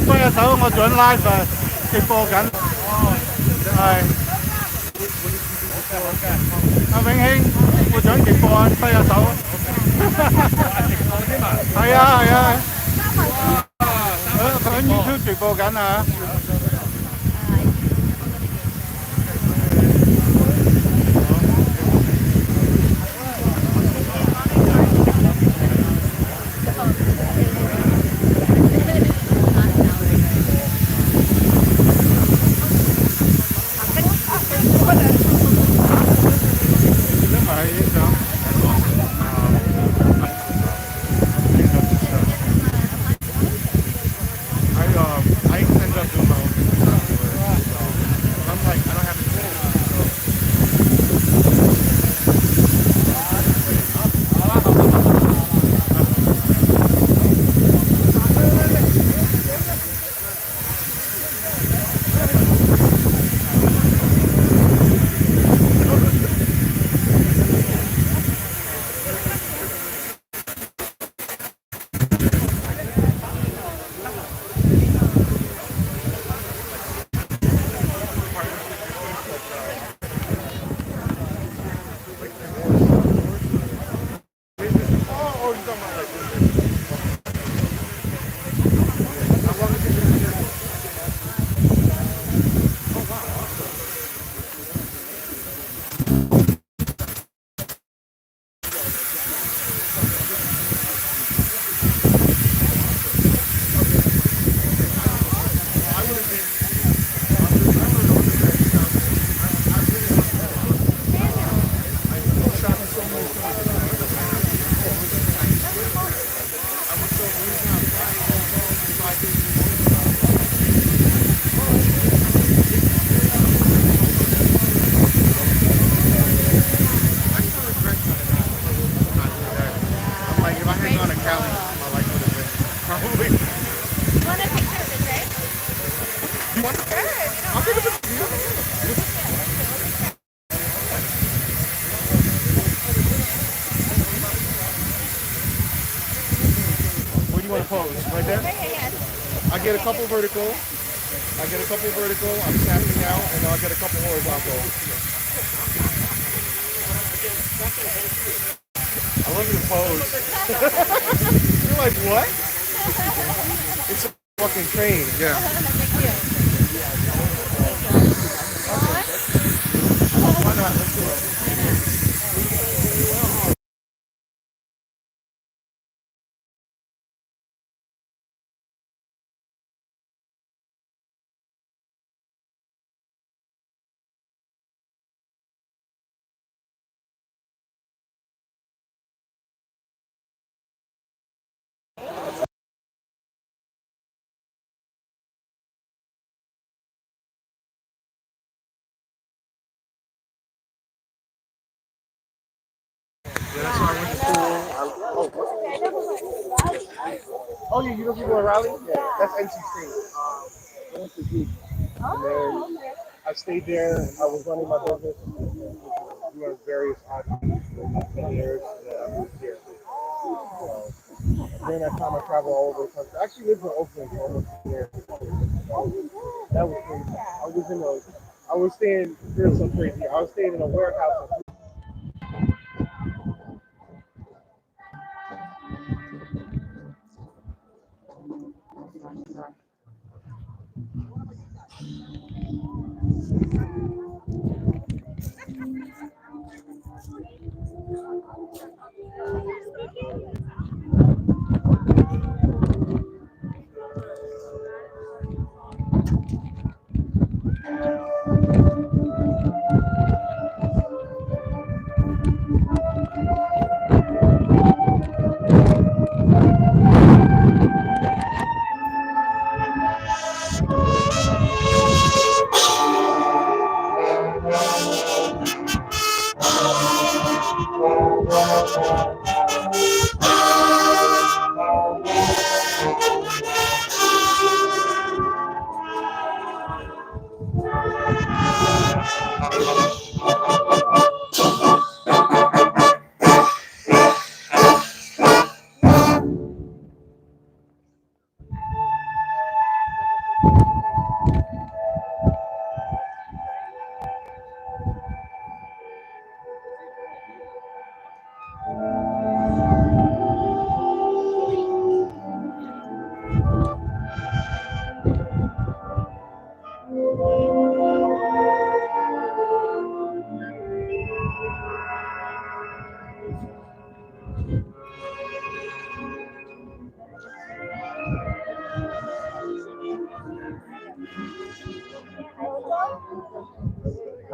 揮下手，我做緊 live 啊，直播緊。係。阿永興，我做緊直播啊，揮下手。係啊係啊。喺 YouTube 直播緊啊。I get a couple vertical, I'm tapping out, and then I'll get a couple horizontal. I love your pose. You're like, what? It's a fucking train, yeah. Why not? Let's do it. Yeah, that's why I went to school. Oh, yeah, you know people at Raleigh? Yeah, that's NC State. And then I stayed there. I was running my business, doing various hobbies for 10 years, and then I moved here. So, during that time, I traveled all over the country. I actually lived in Oakland for almost 10 years. So, that was crazy. I was staying, here's some crazy. I was staying in a warehouse.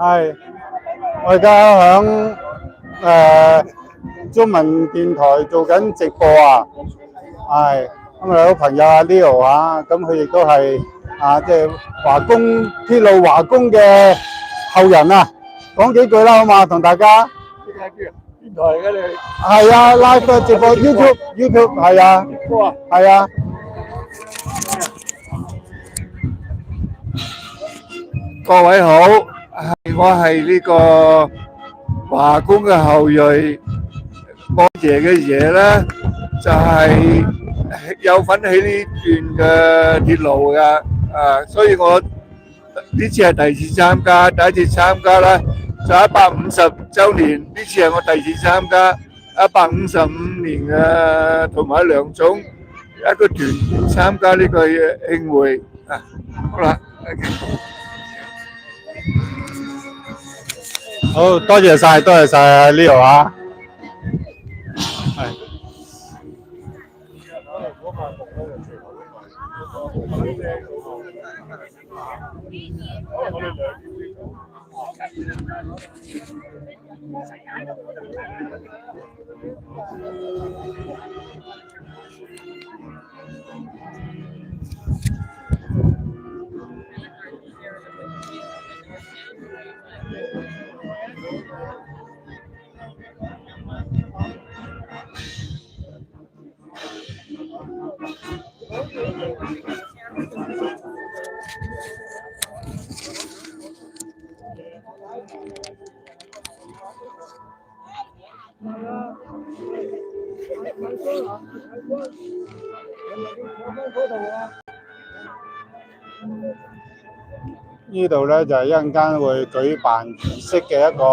係我而家響中文電台做緊直播啊，係咁有朋友阿 Leo 啊，咁佢亦都係即係鐵路華工嘅後人啊，講幾句啦好嘛，同大家。電台嘅你係啊 ，live 直播 YouTube 係啊，係啊。各位好，我係呢個華工嘅後裔，我爺嘅爺咧就係有份起呢段嘅鐵路嘅，所以我呢次係第二次參加，第一次參加咧就150週年，呢次係我第二次參加155年嘅，同埋梁總一個團參加呢個慶會啊，好啦。好，多謝晒 Leo 啊，係。呢度咧就係一陣間會舉辦儀式嘅一個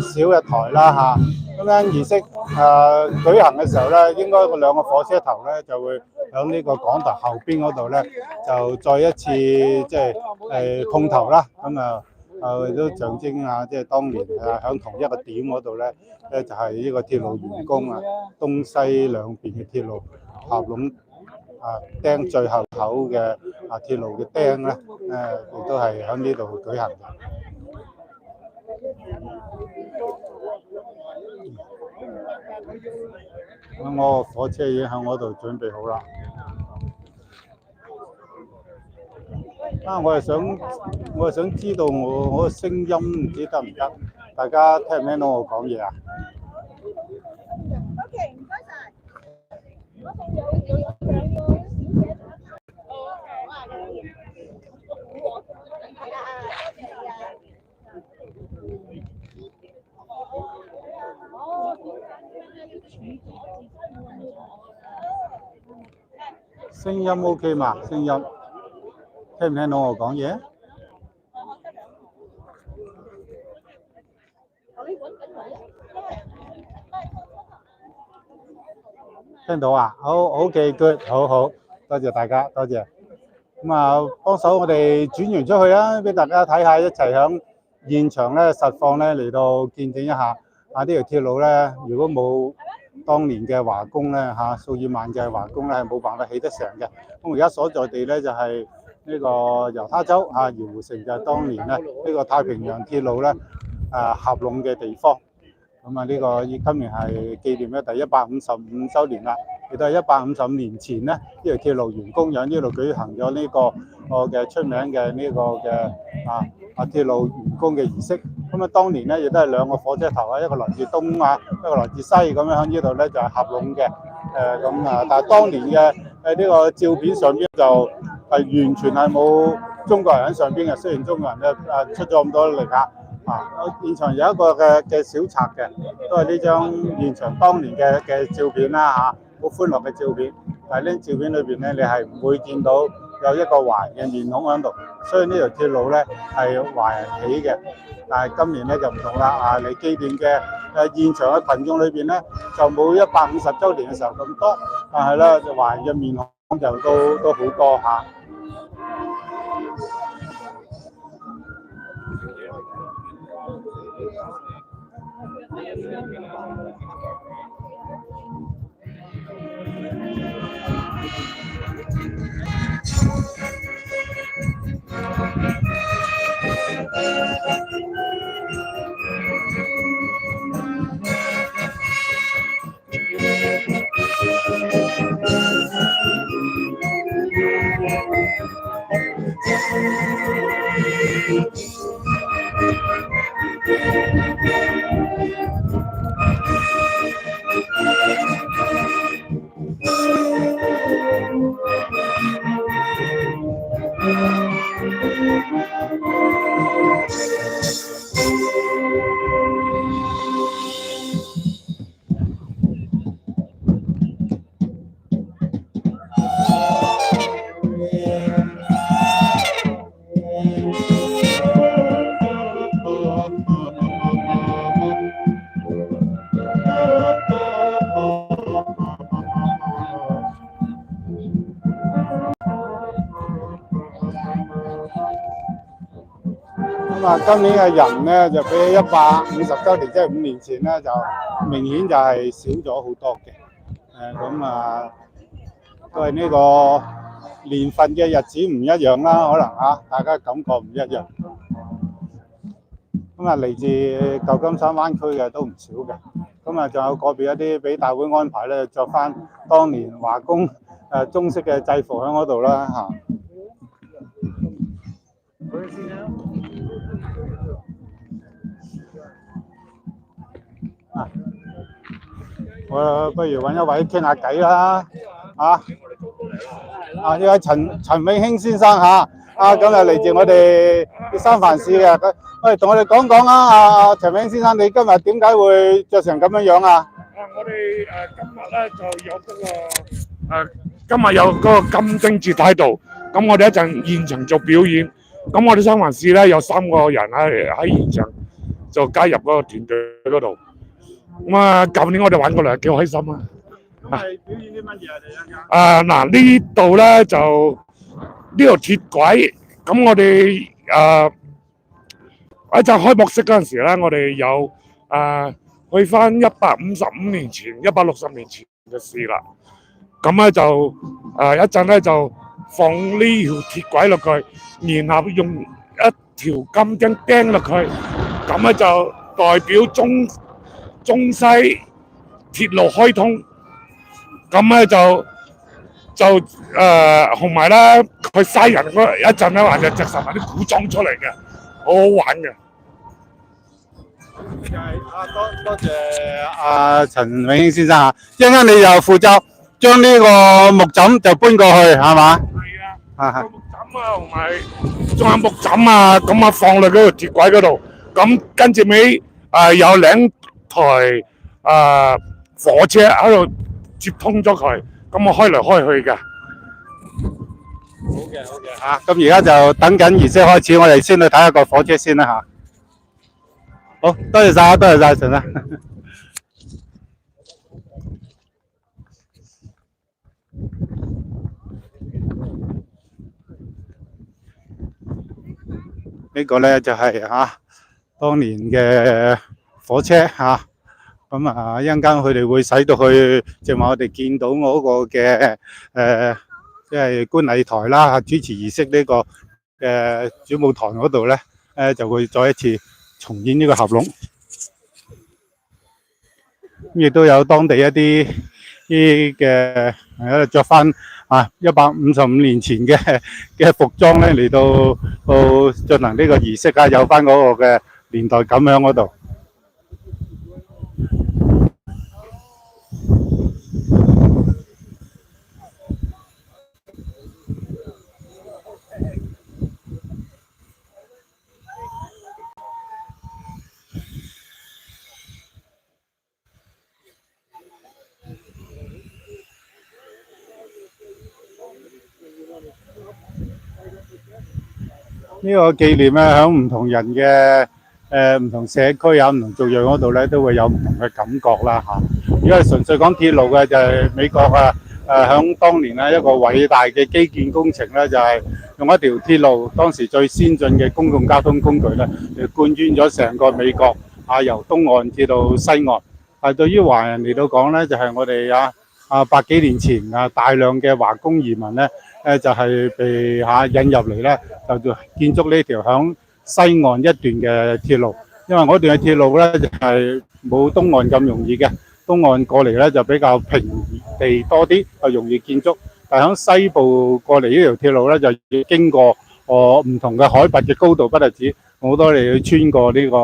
小日台啦嚇。咁樣儀式舉行嘅時候咧，應該嗰兩個火車頭咧就會喺呢個講台後邊嗰度咧，就再一次即係碰頭啦。咁都象徵即係當年喺同一個點嗰度咧，就係呢個鐵路完工啊，東西兩邊嘅鐵路合攏釘最後口嘅鐵路嘅釘咧，亦都係喺呢度舉行嘅。咁我火車已經喺我度準備好啦。我係想知道我個聲音唔知得唔得？大家聽唔聽到我講嘢啊？OK， 唔該晒。嗰度有兩個小姐聲音 OK 嘛？聲音聽唔聽到我講嘢？聽到啊？好 OK，good， 好，多謝大家，多謝。咁幫手我哋轉完出去啊，俾大家睇下，一齊響現場咧實況咧嚟到見證一下呢條鐵路咧，如果冇當年嘅華工咧數以萬計華工咧係冇辦法起得成嘅。咁而家所在地咧就係呢個猶他州鹽湖城，就係當年咧呢個太平洋鐵路咧合攏嘅地方。咁呢個今年係紀念咧第155週年啦，亦都係155年前咧呢條鐵路完工，喺呢度舉行咗呢個我嘅出名嘅呢個嘅鐵路完工嘅儀式。咁當年咧亦都係兩個火車頭一個來自東一個來自西，咁樣喺呢度咧就係合攏嘅。但係當年嘅呢個照片上邊就係完全係冇中國人喺上邊嘅，雖然中國人咧出咗咁多力現場有一個嘅小冊嘅，都係呢張現場當年嘅照片啦好歡樂嘅照片。但係呢照片裏邊咧，你係唔會見到有一個華人嘅面孔喺度，所以呢條鐵路咧係華人起嘅。但係今年咧就唔同啦嚟紀念嘅現場嘅群眾裏邊咧就冇150週年嘅時候咁多，但係咧華人嘅面孔就都好多今年嘅人咧就比150週年，即係5年前咧就明顯就係少咗好多嘅。都係呢個年份嘅日子唔一樣啦，可能大家感覺唔一樣。嚟自舊金山灣區嘅都唔少嘅。仲有個別一啲俾大會安排咧，着翻當年華工中式嘅制服喺嗰度啦嚇。我不如揾一位傾下偈啦，呢位陳永興先生嚇，咁嚟自我哋三藩市嘅，喂，同我哋講講啊，陳永興先生，你今日點解會着成咁樣啊？我哋今日咧就有今日有嗰個金燈節喺度，咁我哋一陣現場做表演，咁我哋三藩市咧有3個人喺現場就加入嗰個團隊嗰度。舊年我哋玩過嚟，幾開心啊！係表演啲乜嘢嚟呢度咧就呢條鐵軌，咁我哋一陣開幕式嗰陣時咧，我哋有去翻155年前、160年前嘅事啦。咁咧就一陣咧就放呢條鐵軌落去，然後用一條金釘釘落去，咁咧就代表中西鐵路開通，咁咧就同埋咧佢西人嗰一陣咧話就着晒埋啲古裝出嚟嘅，好好玩嘅。多謝陳永興先生啊！一陣間你又負責將呢個木枕就搬過去係嘛？係啊，木枕同埋仲有木枕咁放落嗰條鐵軌嗰度，咁跟住尾有2台火車喺度接通咗佢，咁我開嚟開去嘅。好嘅咁而家就等緊儀式開始，我哋先去睇下個火車先啦嚇。好，多謝晒陳生。呢個咧就係當年嘅火車嚇。一陣間佢哋會駛到去，正話我哋見到嗰個嘅即係觀禮台啦，主持儀式呢個主舞台嗰度咧，就會再一次重演呢個合龍。亦都有當地一啲嘅着翻155年前嘅服裝咧嚟到進行呢個儀式有翻嗰個嘅年代感喺嗰度。呢個紀念咧，喺唔同人嘅唔同社區唔同族裔嗰度咧，都會有唔同嘅感覺啦嚇。如果係純粹講鐵路嘅，就係美國響當年一個偉大嘅基建工程咧，就係用一條鐵路，當時最先進嘅公共交通工具咧，嚟貫穿咗成個美國由東岸至到西岸。但係對於華人嚟到講咧，就係我哋100幾年前大量嘅華工移民咧。就係被引入嚟咧，就建築呢條響西岸一段嘅鐵路。因為嗰段嘅鐵路咧就係冇東岸咁容易嘅，東岸過嚟咧就比較平地多啲，就容易建築。但係響西部過嚟呢條鐵路咧，就要經過唔同嘅海拔嘅高度不特止，好多你要穿過呢個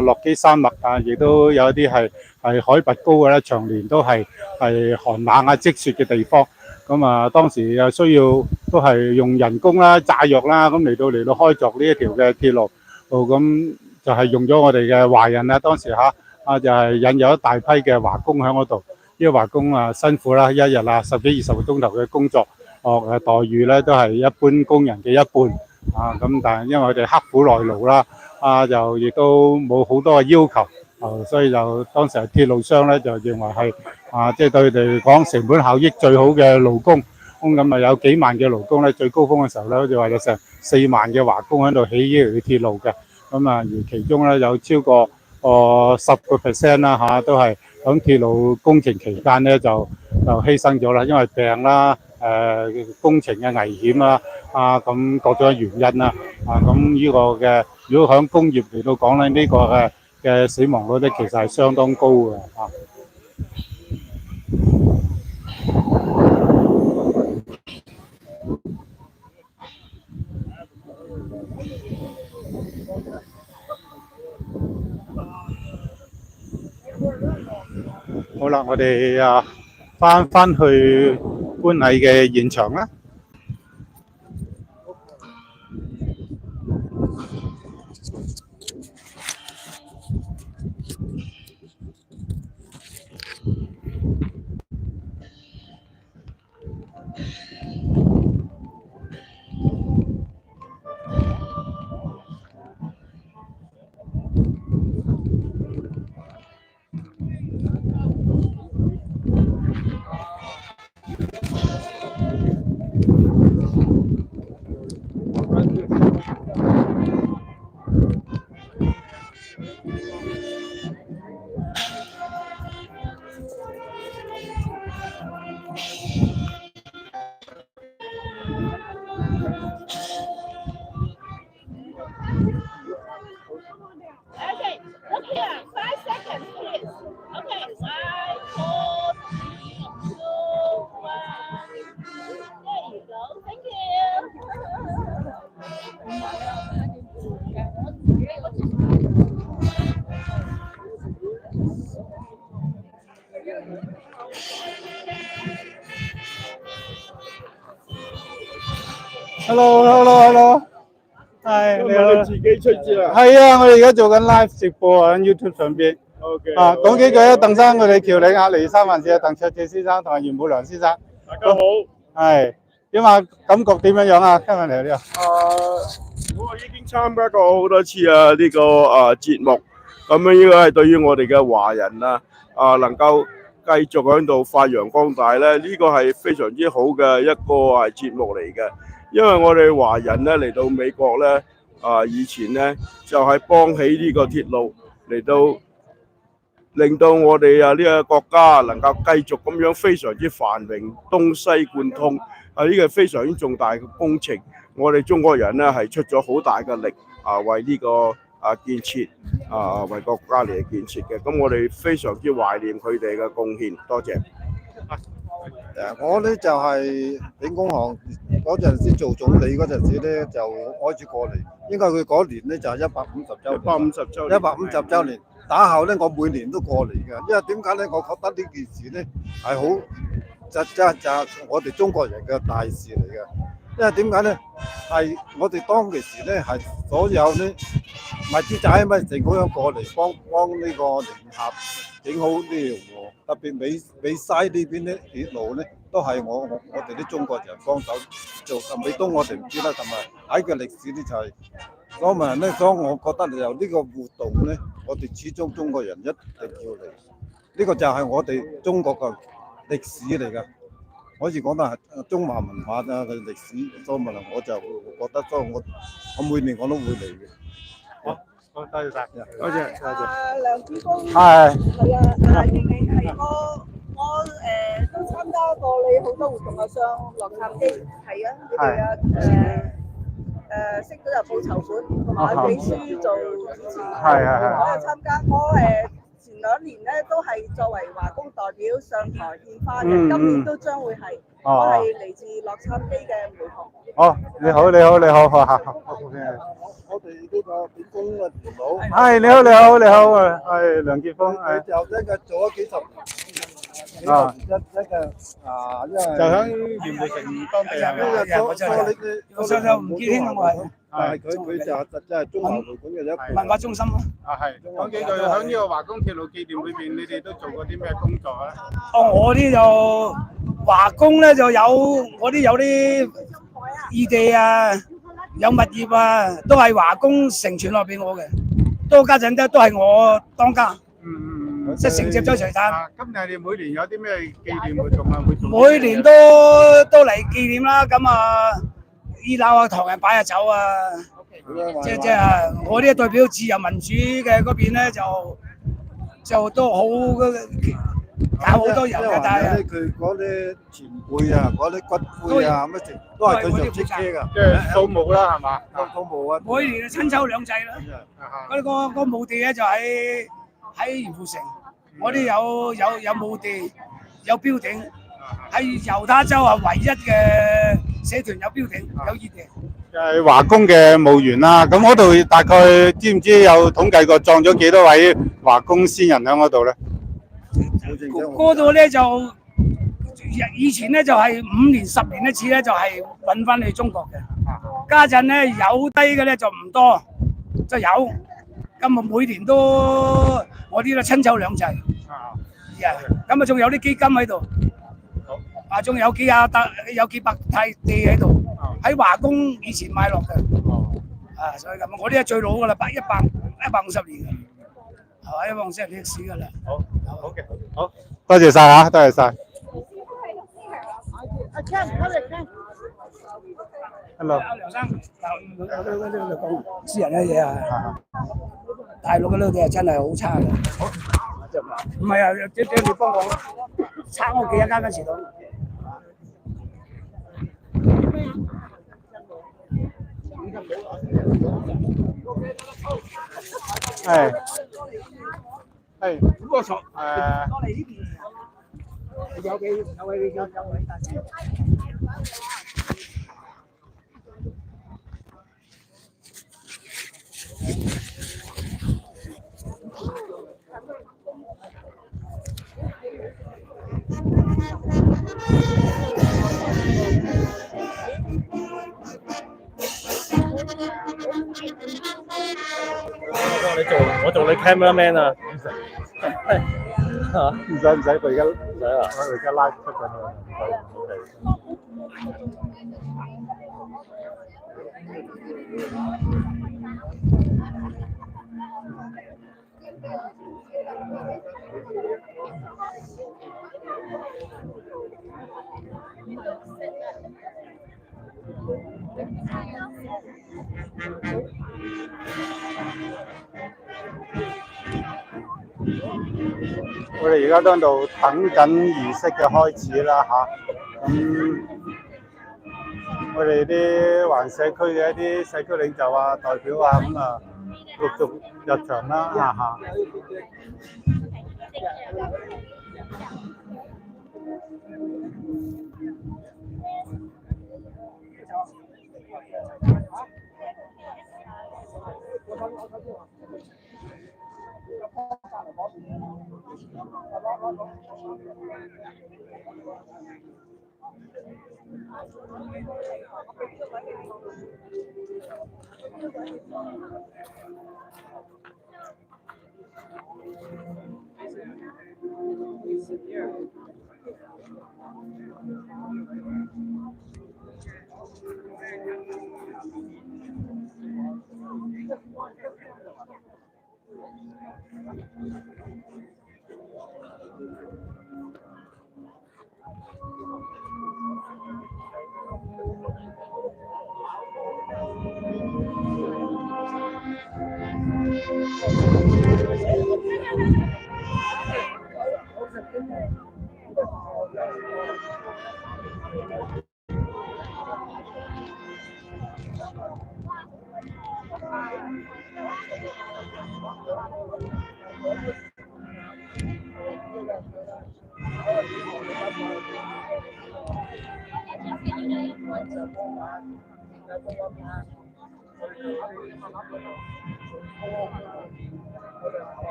落基山脈啊，亦都有一啲係海拔高嘅咧，長年都係寒冷啊積雪嘅地方。咁啊，當時又需要都係用人工啦、炸藥啦，咁嚟到開鑿呢一條嘅鐵路。咁就係用咗我哋嘅華人啦，當時就係引有一大批嘅華工喺嗰度。呢個華工啊辛苦啦，一日啊10幾20個鐘頭嘅工作，待遇咧都係一般工人嘅一半啊。咁但係因為佢哋刻苦耐勞啦，就亦都冇好多嘅要求，所以就當時係鐵路商咧就認為係即係對佢哋嚟講成本效益最好嘅勞工。咁啊有幾萬嘅勞工咧，最高峰嘅時候咧，好似話有成4萬嘅華工喺度起呢條鐵路嘅。咁啊，而其中咧有超過10% 啦都係響鐵路工程期間咧就犧牲咗啦，因為病啦、工程嘅危險啦、咁各種原因啦，咁呢個嘅如果響工業嚟到講咧，呢個嘅死亡率咧其實係相當高嘅好啦，我哋翻去觀禮嘅現場啦。Hello， 係你好。自己出資啊？係啊，我哋而家做緊 live 直播喺 YouTube 上邊。OK。講幾句啊，鄧生，我哋僑領亞尼三藩市嘅鄧卓智先生同埋袁武良先生。大家好。係點啊？感覺點樣樣啊？今日嚟呢度。我已經參加過好多次呢個節目，咁樣應該係對於我哋嘅華人能夠繼續喺度發揚光大咧，呢個係非常之好嘅一個節目嚟嘅。因為我哋華人咧嚟到美國咧，以前咧就係幫起呢個鐵路嚟到令到我哋呢個國家能夠繼續咁樣非常之繁榮，東西貫通，呢個非常之重大嘅工程。我哋中國人咧係出咗好大嘅力為呢個建設為國家嚟建設嘅。咁我哋非常之懷念佢哋嘅貢獻，多謝。我咧就係警工行嗰陣時做總理嗰陣時咧就開始過嚟，應該佢嗰年咧就係150週年。打後咧我每年都過嚟嘅，因為點解咧？我覺得呢件事咧係好就我哋中國人嘅大事嚟嘅。因為點解咧？係我哋當其時咧係所有咧咪豬仔咪成咁樣過嚟幫呢個聯合整好呢條河，特別美西呢邊咧鐵路咧都係我哋啲中國人幫手做。美東我哋唔知啦，同埋喺嘅歷史咧就係所謂人咧，所以我覺得由呢個活動咧，我哋始終中國人一定要嚟。呢個就係我哋中國嘅歷史嚟㗎。可以講得係中華文化嘅歷史，所以我就覺得，所以我每年我都會嚟嘅。好，多謝晒，多謝。梁子峰係係我都參加過你好多活動啊，上洛杉磯係啊，你哋識咗入報籌款同埋俾書做主持，我有參加，我前2年咧都係作為華工代表上台獻花嘅，今年都將會係我係嚟自洛杉磯嘅梅學。哦，你好，你好，你好，我哋呢個點工嘅電腦。係你好，你好，你好，係梁傑峰，佢就一個做咗幾十年，因為就喺鹽湖城當地係咪？我就唔見興我係。但係佢就實際係中華會館嘅一文化中心咯。係講幾句喺呢個華工鐵路紀念裏邊，你哋都做過啲咩工作啊？我啲就華工咧就有我啲有啲異地啊，有物業啊，都係華工承傳落俾我嘅，都家陣都係我當家。即係承接咗財產。今日你每年有啲咩紀念活動啊？會做？每年都嚟紀念啦，咁啊熱鬧啊，唐人擺下酒啊，即係我啲代表自由民主嘅嗰邊咧就都好搞好多人嘅，但係佢嗰啲前輩啊，嗰啲骨灰啊乜剩，都係佢就接車㗎，即係掃墓啦，係嘛？掃墓啊！每年親抽兩祭啦。嗰個墓地咧就喺鹽湖城，我哋有墓地，有標頂，喺猶他州係唯一嘅社團有標頂，有熱地。係華工嘅墓園啦，咁嗰度大概知唔知有統計過葬咗幾多位華工先人喺嗰度咧？嗰度咧就以前咧就係5年10年一次咧，就係運翻去中國嘅。家陣咧有低嘅咧就唔多，就有。咁啊每年都我啲咧親抽兩祭。咁啊仲有啲基金喺度。仲有幾百塊地喺度，喺華工以前買落嘅。所以咁我啲係最老㗎啦，150年嘅，係嘛，150年歷史㗎啦。好嘅，好，多謝晒啊，多謝晒。Hello。梁生，我呢度講私人嘅嘢啊，大陸嘅呢啲係真係好差嘅。唔係啊，你幫我撐我幾間嘅祠堂。係，我錯過嚟呢邊，有位大姐。我做你 cameraman 啊！唔使，佢而家唔使啦，我而家拉出緊啦，唔使。我哋而家都喺度等緊儀式嘅開始啦嚇，咁我哋啲環社區嘅一啲社區領袖啊、代表啊，咁啊陸續入場啦嚇。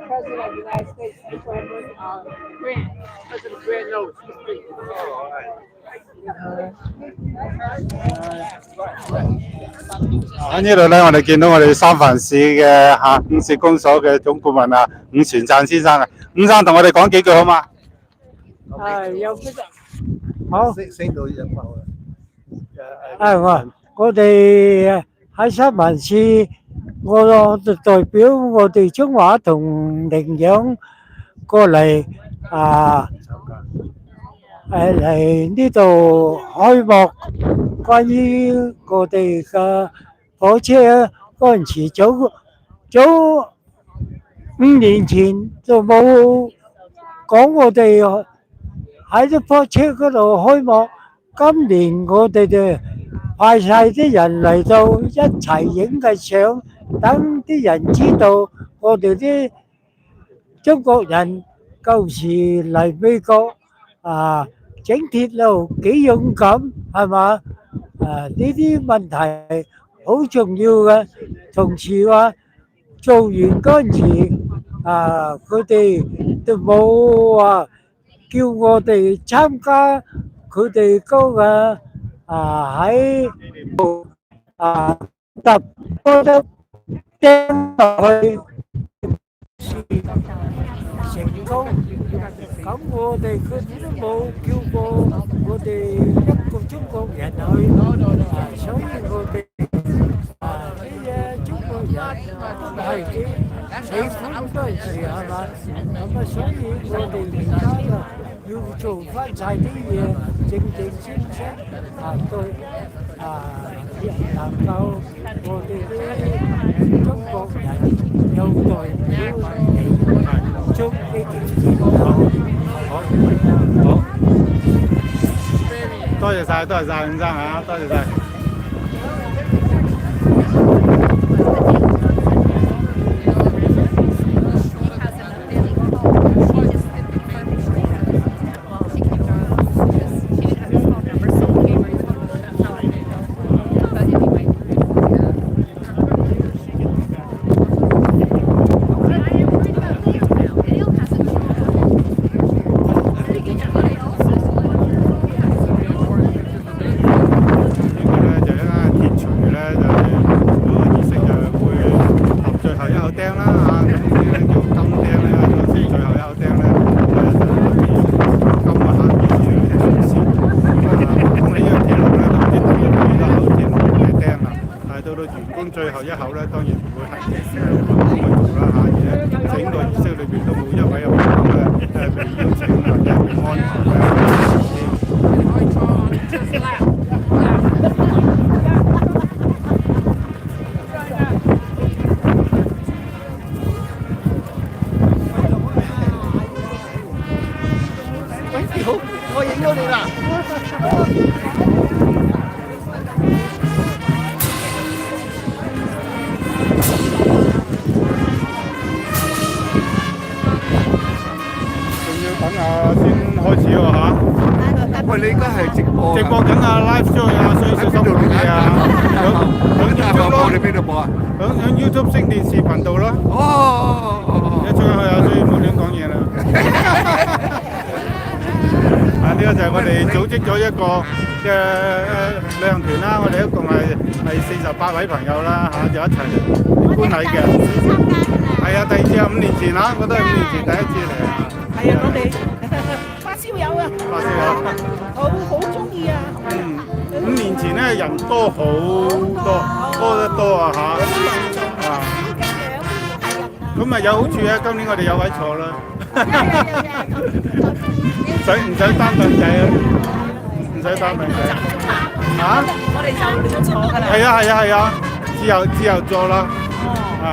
President of the United States, President Grant knows. 喺呢度咧，我哋見到我哋三藩市嘅五市公所嘅總顧問啊，伍全贊先生啊，伍生同我哋講幾句好嘛？有幾個好升到一百我哋喺三藩市，我代表我哋中華同領養過嚟嚟呢度開幕關於我哋嘅火車嗰陣時早5年前就冇講我哋喺啲火車嗰度開幕，今年我哋就派晒啲人嚟到一齊影嘅相，等啲人知道我哋啲中國人舊時嚟美國整鐵路幾勇敢係嘛？呢啲問題好重要嘅。同時話做完嗰陣時，佢哋都冇話叫我哋參加佢哋嗰個喺搭嗰啲釘落去成功。咁我哋佢哋都冇叫過我哋一個中國人去，所以我哋啲中國人都係幾喜歡嗰陣時係嘛？咁所以我哋而家要做翻晒啲嘢，正正對能夠我哋啲中國人有代表嚟祝呢件事好，多謝晒，伍生嚇，多謝晒。最後一口咧，當然唔會係去做啦嚇，而整個儀式裏邊都冇一位有講咧被邀請或者被安排好，我影咗你啦。先開始喎嚇。喂，你而家係直播緊live show 所以小心啲啊。響 YouTube 咯，你邊度播啊？響 YouTube 星電視頻道咯。一出去所以冇亂講嘢啦。呢個就係我哋組織咗一個嘅旅行團啦，我哋一共係48位朋友啦嚇，就一齊嚟觀禮嘅。係啊，第2次係5年前啦，我都係5年前第一次嚟啊。係啊，我哋發燒友啊，發燒友，好中意啊。5年前咧人多好多，多得多啊嚇。啊，咁啊有好處啊，今年我哋有位坐啦。唔使擔凳仔啊，唔使擔凳仔。嚇？我哋就坐㗎啦。係啊，自由座啦。係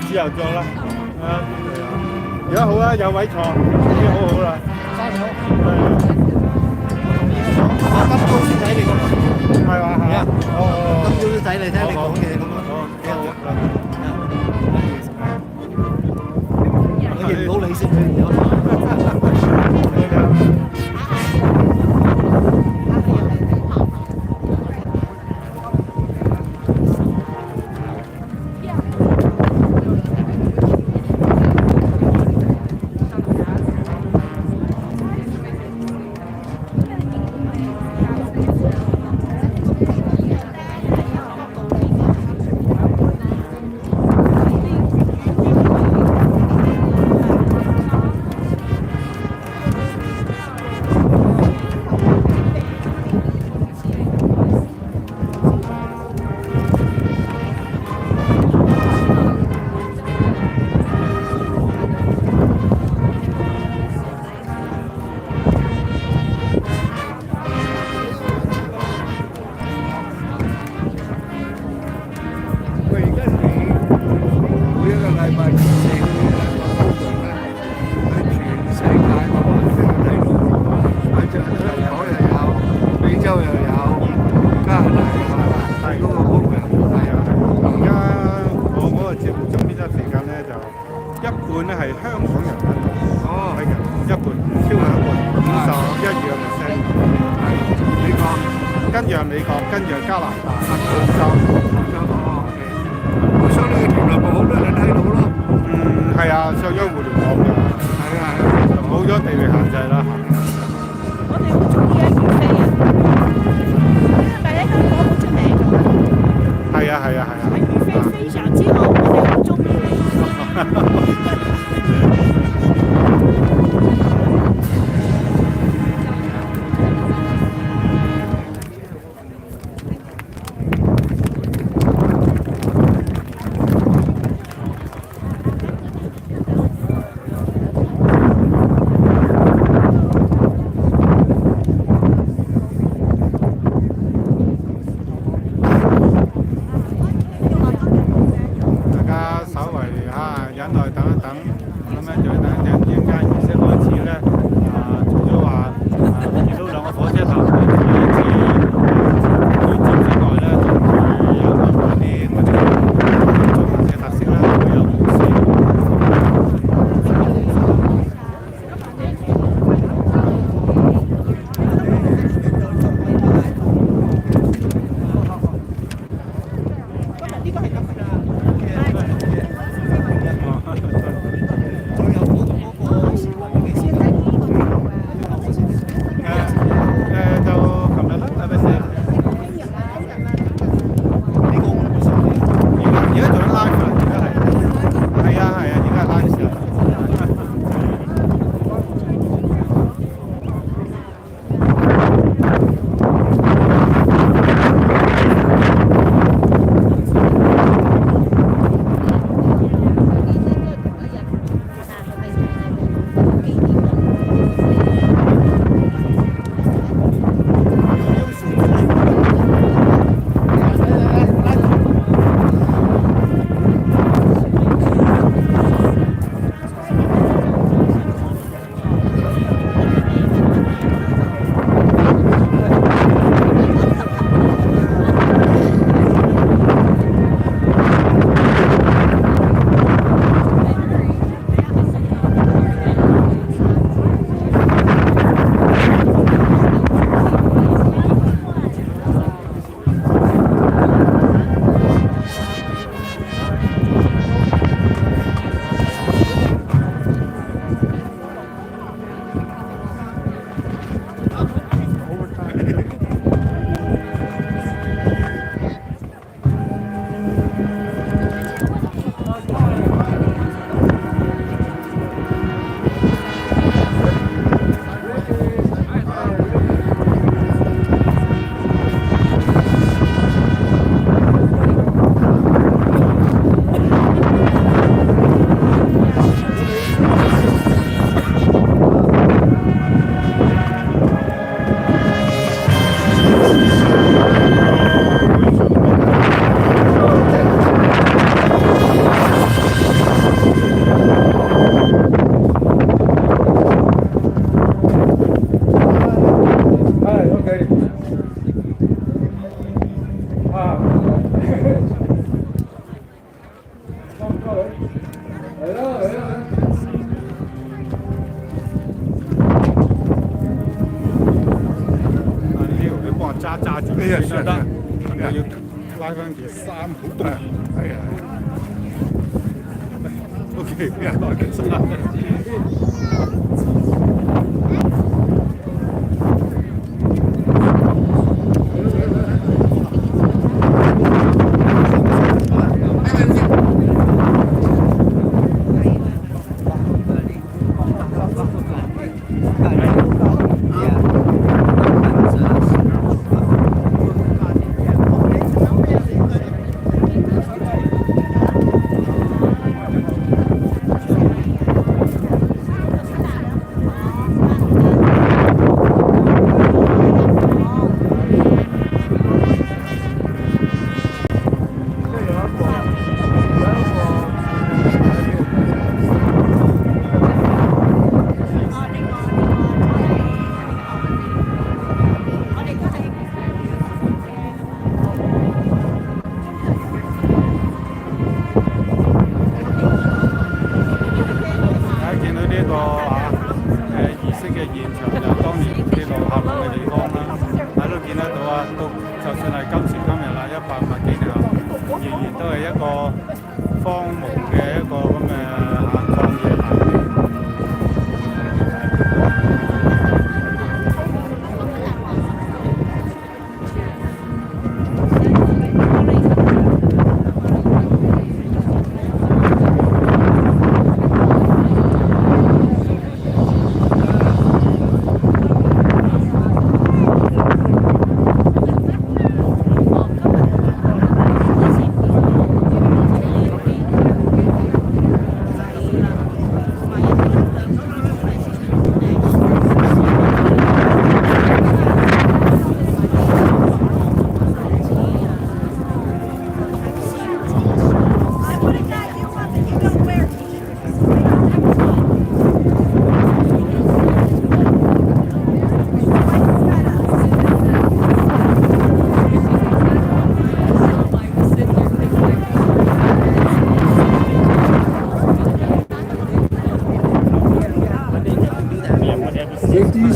自由座啦。而家好啊，有位坐，已經好啦。今朝先睇你講，係嘛？係啊。今朝先睇你聽你講嘢咁咯。我認唔到你先嘅。美國，跟住加拿大、澳洲。我相信條路好多人睇到咯。係啊，上咗互聯網㗎。係啊，冇咗地域限制啦。我哋好中意啊，粵飛啊，因為喺香港好出名㗎嘛。係啊。粵飛非常之好，我哋好中意。先得，我要拉翻件衫，好凍。係啊。OK， 拉件衫。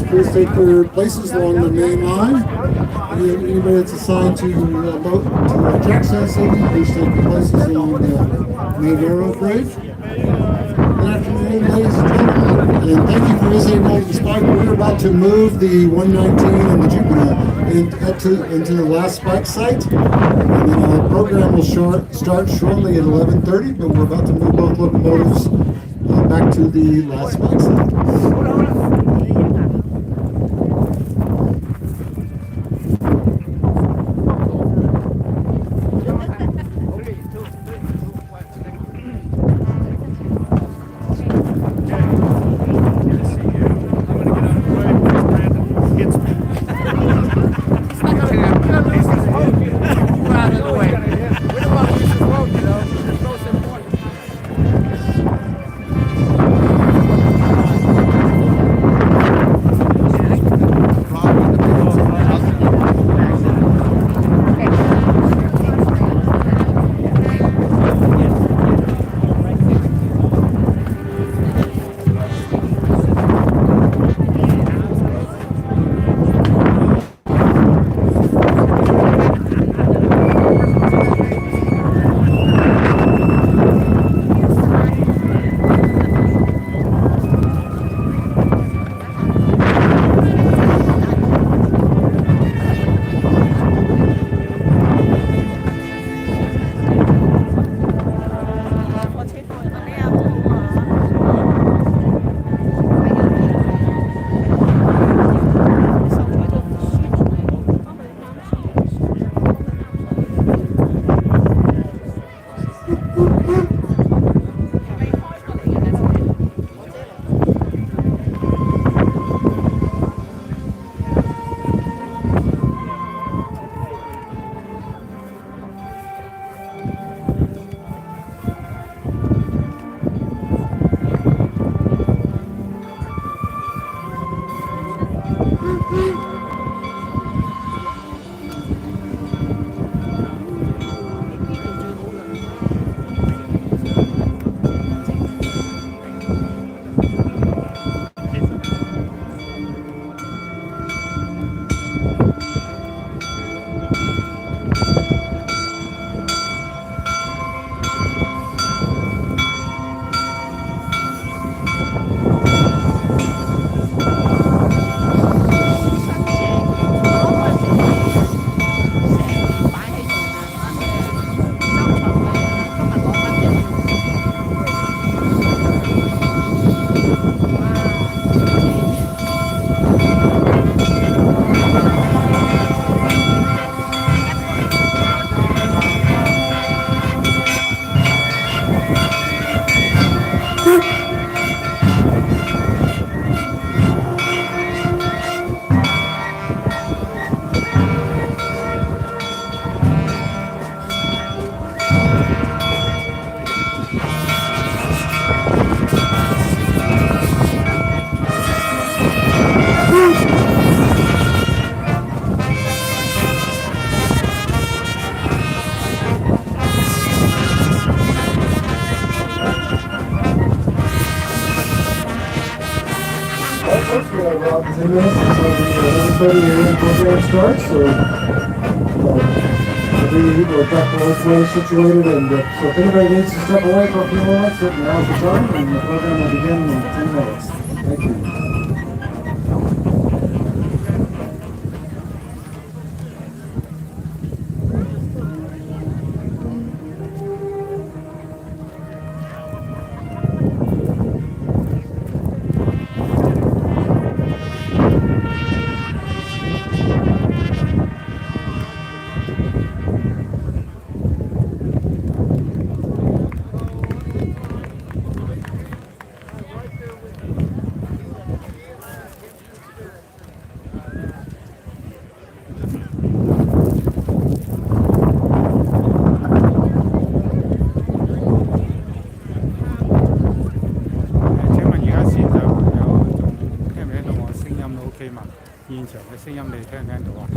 Please take your places along the main line. Anybody that's assigned to Jack Session, please take your places along the main railroad bridge. Good afternoon, ladies and gentlemen, and thank you for visiting Golden Spike. We're about to move the 119 and the Jupiter into the last Spike site. And then our program will start shortly at 11:30, but we're about to move both locomotives back to the last Spike site. about 10 minutes until the 11:30 a.m. program starts. So we'll get the floor situated, and so if anybody needs to step away for a few moments, now's the time, and the program will begin in 10 minutes. Thank you. 現場嘅聲音你聽唔聽到啊？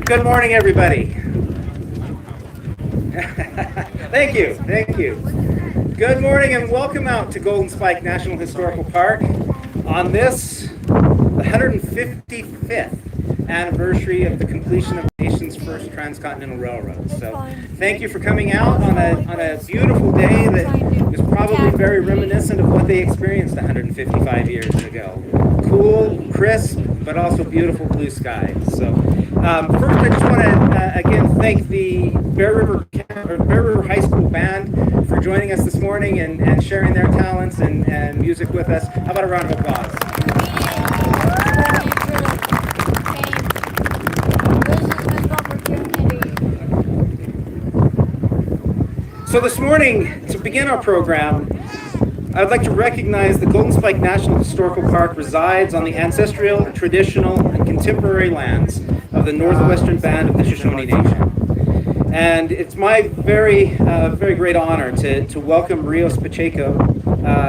Good morning, everybody. Thank you. Good morning and welcome out to Golden Spike National Historical Park on this, the 155th anniversary of the completion of the nation's first transcontinental railroad. So thank you for coming out on a beautiful day that is probably very reminiscent of what they experienced 155 years ago. Cool, crisp, but also beautiful blue skies. So first I just want to again thank the Bear River High School Band for joining us this morning and sharing their talents and music with us. How about a round of applause? So this morning, to begin our program, I'd like to recognize that Golden Spike National Historical Park resides on the ancestral, traditional, and contemporary lands of the northwestern band of the Shoshone Nation. And it's my very great honor to welcome Rios Pacheco,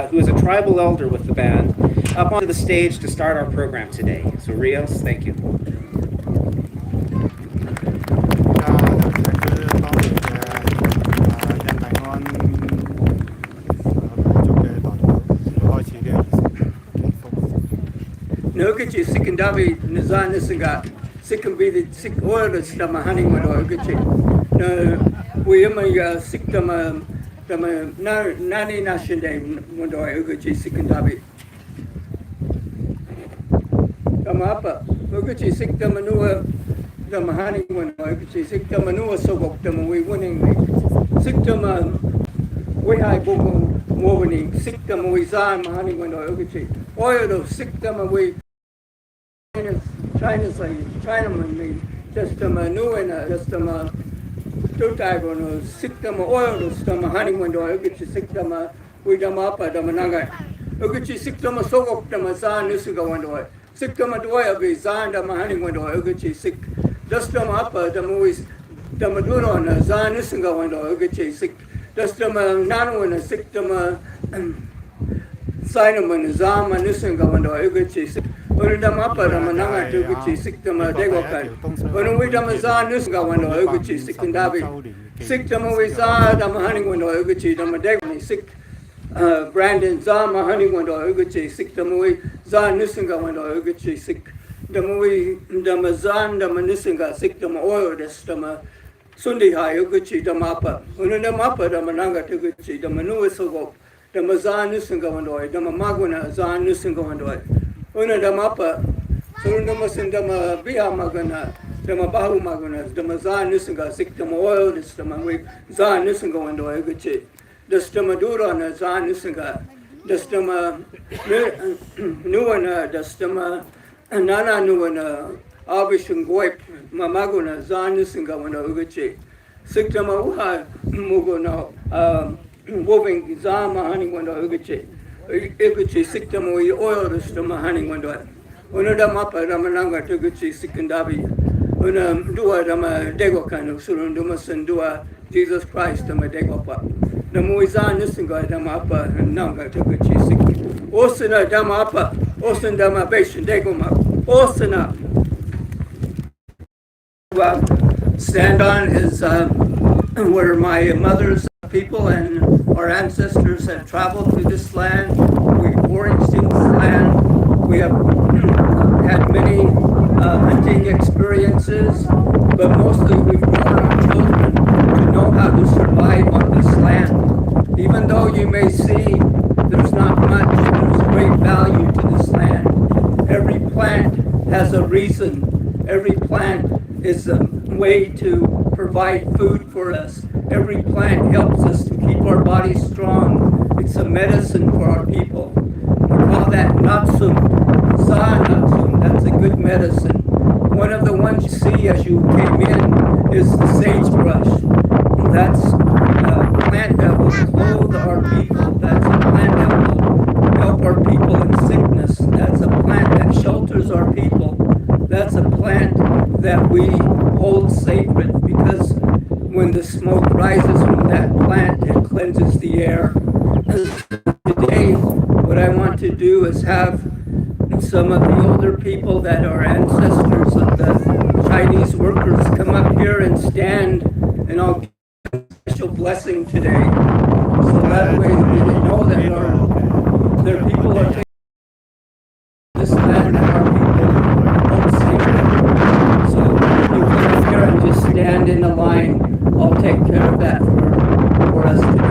who is a tribal elder with the band, up onto the stage to start our program today. So Rios, thank you. Nukachi Sikandavi Nazana Singa Sikambi Sik oil Stama Honey Madogachi. No, we am a Siktama Nani Nation Day Mondoy Ugachi Sikandavi. Tamapa Ugachi Siktamanua the Mahani when Ugachi Siktamanua Sogok Dama we winning Siktama we high boom moving Siktama we Zan Mahani when Ugachi. Oil of Siktama we Chinaman mean just a new and just a two type on Siktama oil stama honey window Ugachi Siktama we damapa damananga Ugachi Siktama Sogok Damazan Nusuga window Siktama Doya be Zan Damahani window Ugachi Sik just damapa the movies Damadura on a Zan Nusuga window Ugachi Sik just a nano and a Siktama Sinaman Zama Nusuga window Ugachi Sik when the mapper Mananga to Gucci Siktama Degokan. When we Damazan Nuska window Uguchi Sikandabi. Siktama we Zad Damahani window Uguchi Damadegni Sik Brandon Zama honey window Uguchi Siktama we Zan Nusinga window Uguchi Sik Damui Damazan Damanisinga Siktama oil Destama Sundi High Uguchi Damapa. When the mapper Damananga to Gucci Damanuisogo Damazan Nusinga window Damamaguna Zan Nusinga window. Una damapa, Surundamasin Bia Magana, Damabahu Magana, Damazan Nusinga, Sikdama oil, the Stama, Zan Nusinga and Oegachi, the Stamadura and Zan Nusinga, the Stama Nuana, the Stama Nana Nuana, Abishan Goip, Mamaguna, Zan Nusinga and Oegachi, Sikdama Uha Mugona, Woving Zama Honey and Oegachi. Iguchi Siktama oil the Stama honey window. Una damapa Ramananga to Gucci Sikandabi. Una dua dama Degokan of Surundumas and dua Jesus Christ dama Degopa. The Muizan Nusinga damapa and Nanga to Gucci Sik. Osana damapa, Osan dama Bashan Degoma. Osana. Stand on is where my mother's people and our ancestors have traveled through this land. We foraged in this land. We have had many hunting experiences, but mostly we've taught our children to know how to survive on this land. Even though you may see there's not much, there's great value to this land. Every plant has a reason. Every plant is a way to provide food for us. Every plant helps us to keep our bodies strong. It's a medicine for our people. We call that natsum, sa natsum. That's a good medicine. One of the ones you see as you came in is the sagebrush. That's a plant that will clothe our people. That's a plant that will help our people in sickness. That's a plant that shelters our people. That's a plant that we hold sacred because when the smoke rises from that plant, it cleanses the air. Today, what I want to do is have some of the older people that are ancestors of the Chinese workers here and stand, and I'll give a special blessing today. So that way we know that their people are taking this land and our people won't see it. So if you come up here and just stand in the line, I'll take care of that for us today.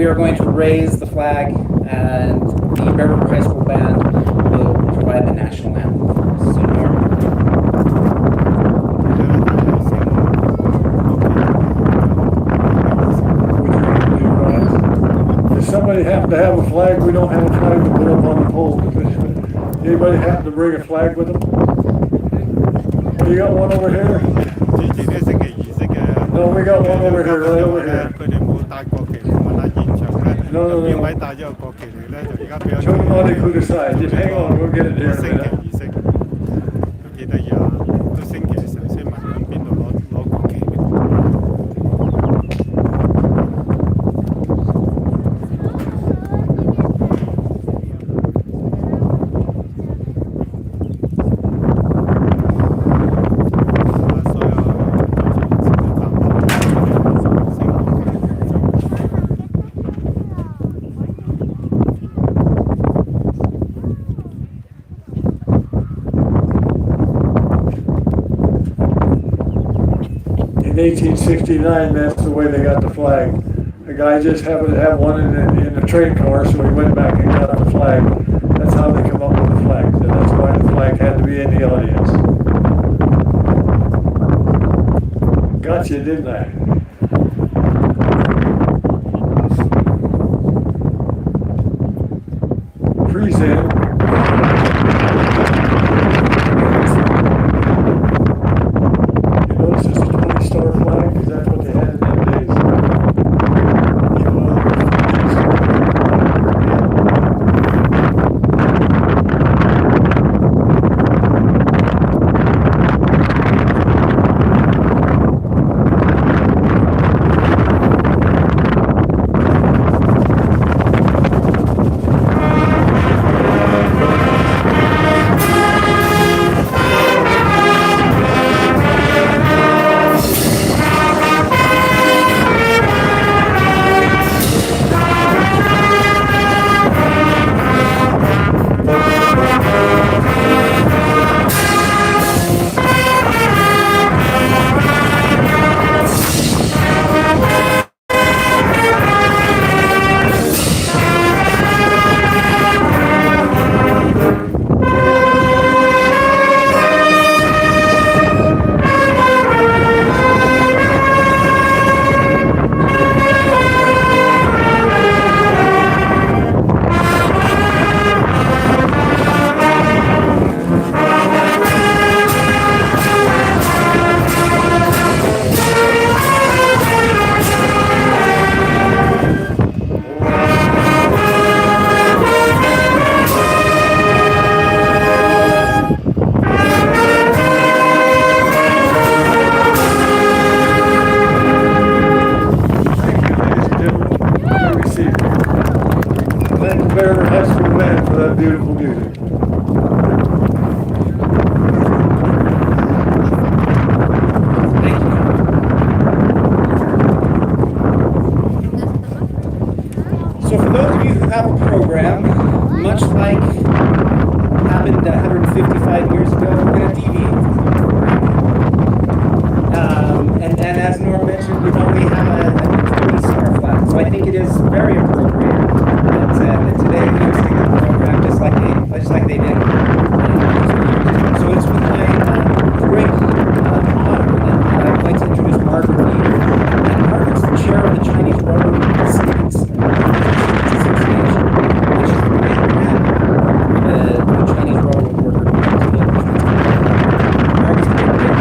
are going to raise the flag, and the Bear River High School band will provide the national anthem. So Norm. Does somebody happen to have a flag? We don't have a flag to put up on the pole. Anybody happen to bring a flag with them? You got one over here? No, we got one over here, right over here. No. Show them on the other side. Just hang on, we'll get it here in a minute. In 1869, that's the way they got the flag. The guy just happened to have one in a train car, so he went back and got the flag. That's how they come up with the flag. And that's why the flag had to be in the audience. Gotcha, didn't I? Present. Star flag, because that's what they had in them days. Beautiful music. So for those of you who have a program, much like happened 155 years ago, we're going to deviate. And as Norm mentioned, we only have a 20-star flag. So I think it is very appropriate that today we are singing the program just like they did. So it's with my great honor that I'd like to introduce Margaret Lee. And Margaret's the chair of the Chinese Railroad Assistance Association, which is the great grant the Chinese Railroad Worker Margaret's a great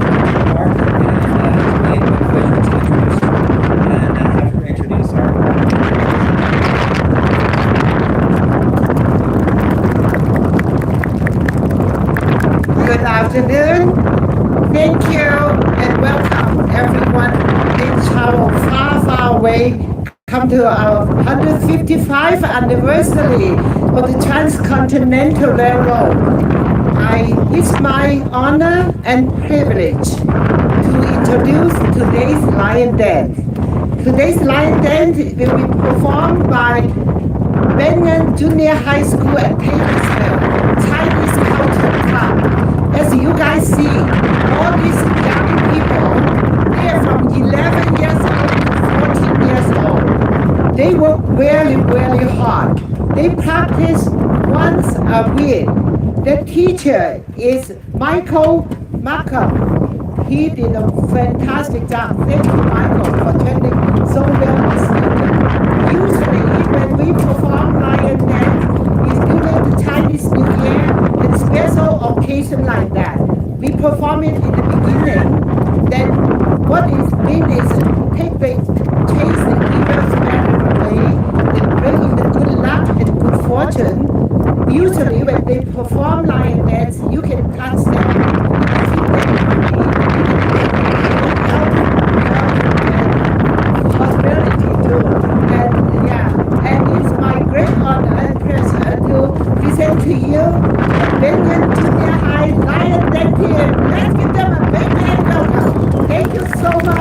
Margaret, and it's my pleasure to introduce her and have her introduce our Good afternoon. Thank you and welcome everyone in travel far away. Come to our 155th anniversary of the Transcontinental Railroad. It's my honor and privilege to introduce today's Lion Dance. Today's Lion Dance will be performed by Benyon Junior High School at Taylorsville Chinese Cultural Club. As you guys see, all these young people, they are from 11 years old to 14 years old. They work very, very hard. They practice once a week. The teacher is Michael Markham. He did a fantastic job. Thank you, Michael, for training so well the students. Usually, when we perform lion dance, it's during the Chinese New Year and special occasion like that. We perform it in the beginning. Then what is mean is take the chase the evil spirit away, then bring in the good luck and good fortune. Usually when they perform lion dance, you can touch them, feed them, prosperity too. And yeah, and it's my great honor and pleasure to present to you the Benyon Junior High Lion Dance Team. Let's give them a big hand welcome. Thank you so much.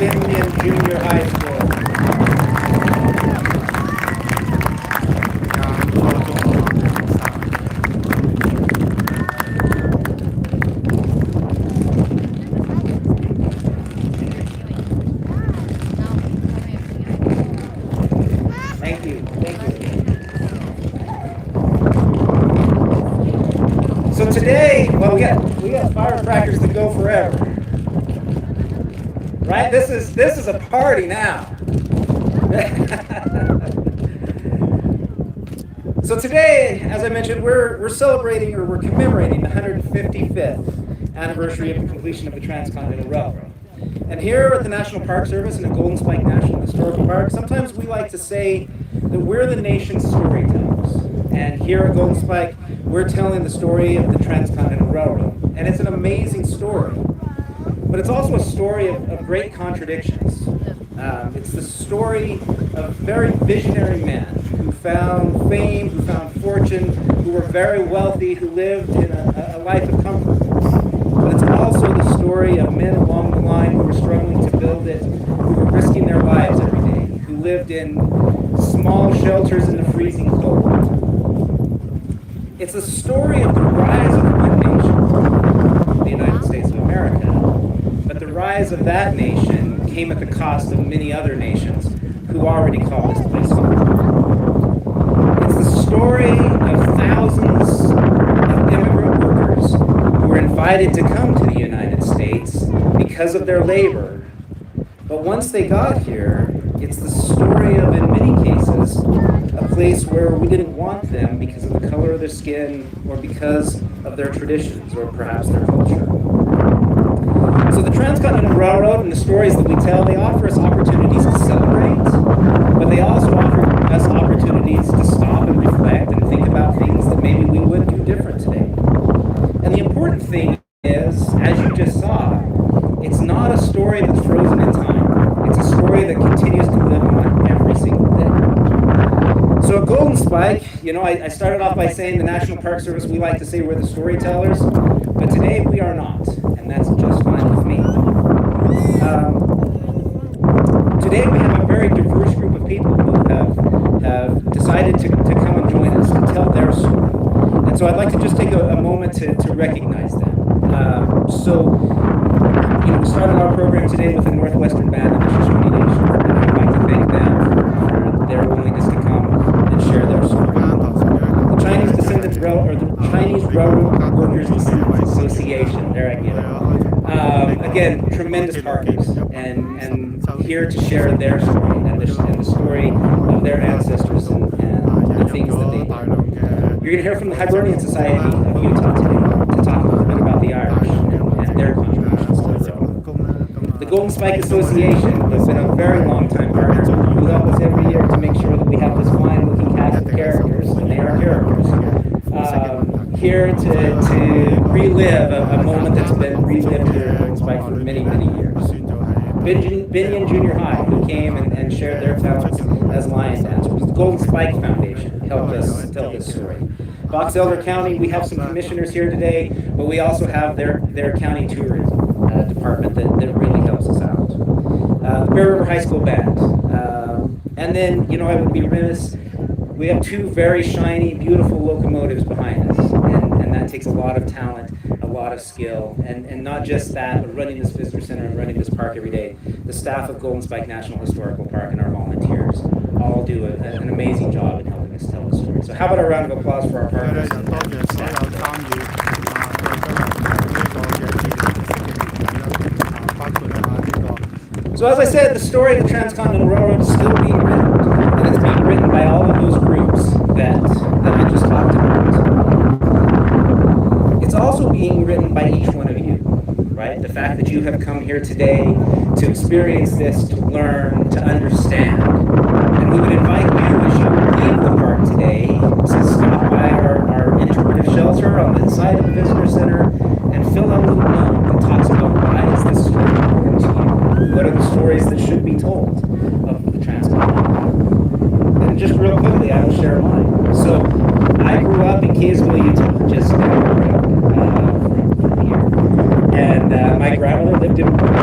Binion Junior High School. Thank you. So today, well, we got firecrackers that go forever, right? This is a party now. So today, as I mentioned, we're celebrating, or we're commemorating the 155th anniversary of the completion of the Transcontinental Railroad. And here at the National Park Service and at Golden Spike National Historical Park, sometimes we like to say that we're the nation's storytellers. And here at Golden Spike, we're telling the story of the Transcontinental Railroad. And it's an amazing story. But it's also a story of great contradictions. It's the story of a very visionary men who found fame, who found fortune, who were very wealthy, who lived in a life of comfort. But it's also the story of men along the line who were struggling to build it, who were risking their lives every day, who lived in small shelters in the freezing cold. It's a story of the rise of one nation, the United States of America, but the rise of that nation came at the cost of many other nations who already called this place home. It's the story of thousands of immigrant workers who were invited to come to the United States because of their labor. But once they got here, it's the story of, in many cases, a place where we didn't want them because of the color of their skin or because of their traditions or perhaps their culture. So the Transcontinental Railroad and the stories that we tell, they offer us opportunities to celebrate, but they also offer us opportunities to stop and reflect and think about things that maybe we would do different today. And the important thing is, as you just saw, it's not a story that's frozen in time. It's a story that continues to live on every single day. So at Golden Spike, I started off by saying the National Park Service, we like to say we're the storytellers, but today we are not, and that's just fine with me. Today we have a very diverse group of people who have decided to come and join us to tell their story. And so I'd like to just take a moment to recognize them. We started our program today with the Northwestern Band of the Shoshone Nation, and I'd like to thank them for their willingness to come and share their story. The Chinese Descendant the Chinese Railroad Workers Descendants Association, there I get it. Again, tremendous partners, and here to share their story and the story of their ancestors and the things that they did. You're going to hear from the Hibernian Society of Utah today to talk a little bit about the Irish and their contributions to the railroad. The Golden Spike Association has been a very long time partner who help us every year to make sure that we have this fine-looking cast of characters, and they are characters, here to relive a moment that's been relived here at Golden Spike for many, many years. Binion Junior High, who came and shared their talents as lion dancers. The Golden Spike Foundation helped us tell this story. Box Elder County, we have some commissioners here today, but we also have their county tourism department that really helps us out. The Bear River High School Band. And then, I would be remiss, we have two very shiny, beautiful locomotives behind us. And that takes a lot of talent, a lot of skill, and not just that, but running this visitor center and running this park every day. The staff of Golden Spike National Historical Park and our volunteers all do an amazing job in helping us tell the story. So how about a round of applause for our partners? So as I said, the story of the Transcontinental Railroad is still being written, and it's being written by all of those groups that I just talked about. It's also being written by each one of you, right? The fact that you have come here today to experience this, to learn, to understand. And we would invite you, as you leave the park today, to stop by our interpretive shelter on the side of the visitor center and fill out a little note that talks about why is this story important to you? What are the stories that should be told of the Transcontinental? And just real quickly, I will share mine. So I grew up in Kaysville, Utah, just down the road from here. And my grandmother lived in Port River.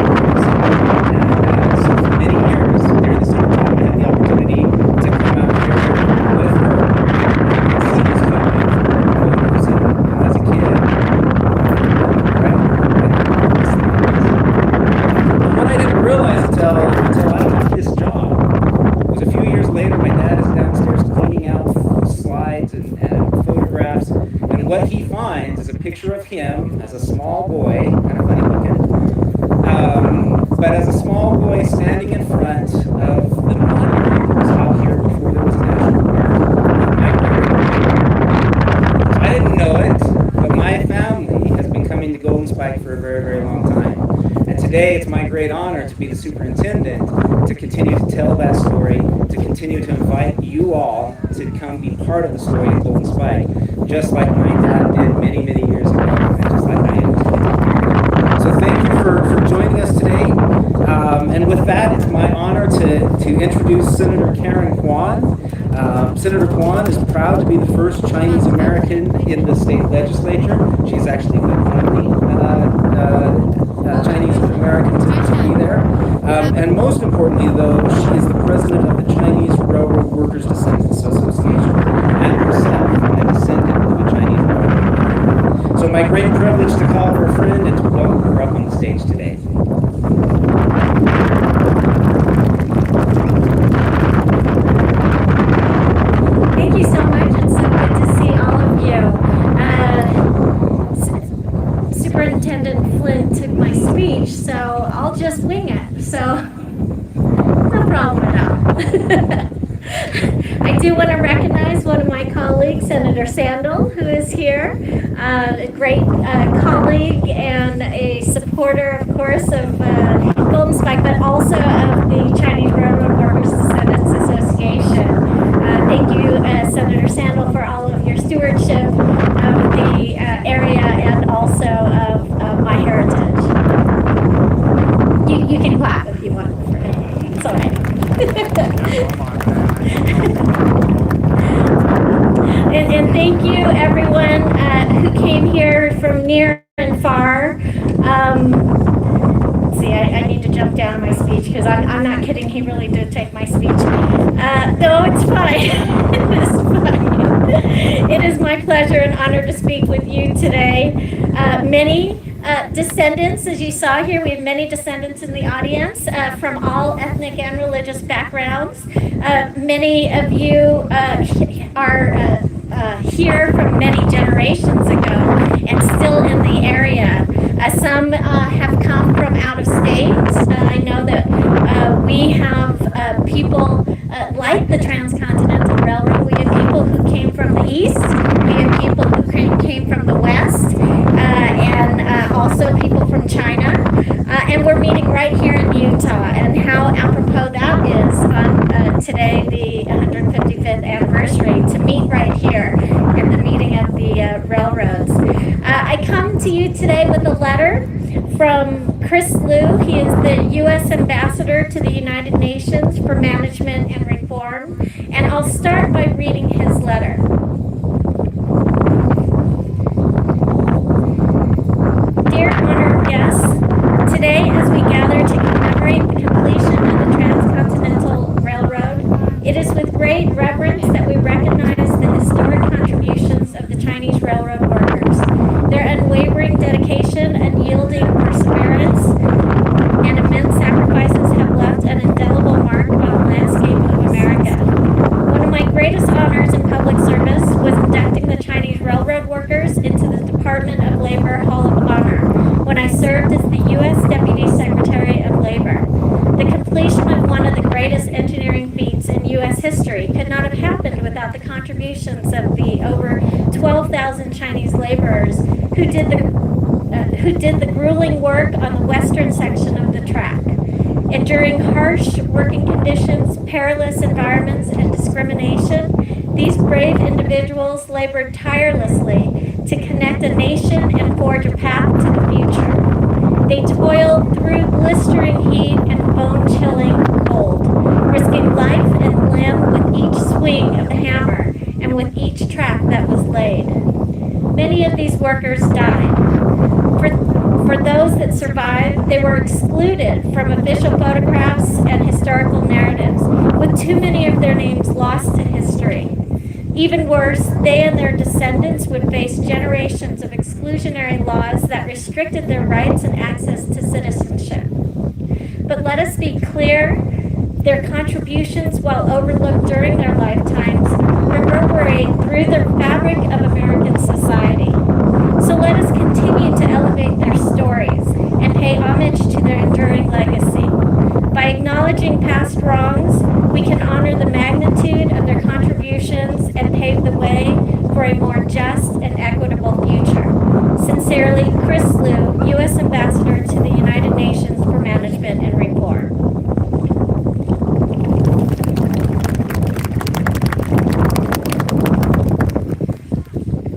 today it's my great honor to be the superintendent, to continue to tell that story, to continue to invite you all to come be part of the story of Golden Spike, just like my dad did many, many years ago, and just like I am today. So thank you for joining us today. And with that, it's my honor to introduce Senator Karen Kwan. Senator Kwan is proud to be the first Chinese American in the state legislature. She's actually the only Chinese American to be there. And most importantly, though, she is the president of the Chinese Railroad Workers Descendants Association, and herself a descendant of a Chinese railroad worker. So my great privilege to call her a friend and to welcome her up on the stage today. Thank you so much. It's so good to see all of you. Superintendent Flynn took my speech, so I'll just wing it. So, no problem at all. I do want to recognize one of my colleagues, Senator Sandel, who is here, a great colleague and a supporter, of course, of Golden Spike, but also of the Chinese Railroad Workers Descendants Association. Thank you, Senator Sandel, for all of your stewardship of the area and also of my heritage. You can clap if you want. It's all right. And thank you, everyone who came here from near and far. See, I need to jump down my speech because I'm not kidding. He really did take my speech. No, it's fine. It is fine. It is my pleasure and honor to speak with you today. Many descendants, as you saw here, we have many descendants in the audience from all ethnic and religious backgrounds. Many of you are here from many generations ago and still in the area. Some have come from out of state. I know that we have people like the Transcontinental Railroad. We have people who came from the east. We have people who came from the west, and also people from China. And we're meeting right here in Utah. And how apropos that is on today, the 155th anniversary, to meet right here in the meeting of the railroads. I come to you today with a letter from Chris Liu. He is the U.S. Ambassador to the United Nations for Management and Reform. And I'll start by reading his letter. Dear honored guests, today as we gather to commemorate the completion of the Transcontinental Railroad, it is with great reverence that we recognize the historic contributions of the Chinese railroad workers. Their unwavering dedication, unyielding perseverance, and immense sacrifices have left an indelible mark on the landscape of America. One of my greatest honors in public service was inducting the Chinese railroad workers into the Department of Labor Hall of Honor when I served as the U.S. Deputy Secretary of Labor. The completion of one of the greatest engineering feats in U.S. history could not have happened without the contributions of the over 12,000 Chinese laborers who did the grueling work on the western section of the track. Enduring harsh working conditions, perilous environments, and discrimination, these brave individuals labored tirelessly to connect a nation and forge a path to the future. They toiled through blistering heat and bone-chilling cold, risking life and limb with each swing of the hammer and with each track that was laid. Many of these workers died. For those that survived, they were excluded from official photographs and historical narratives, with too many of their names lost to history. Even worse, they and their descendants would face generations of exclusionary laws that restricted their rights and access to citizenship. But let us be clear, their contributions, while overlooked during their lifetimes, reverberate through the fabric of American society. So let us continue to elevate their stories and pay homage to their enduring legacy. By acknowledging past wrongs, we can honor the magnitude of their contributions and pave the way for a more just and equitable future. Sincerely, Chris Liu, U.S. Ambassador to the United Nations for for management and report.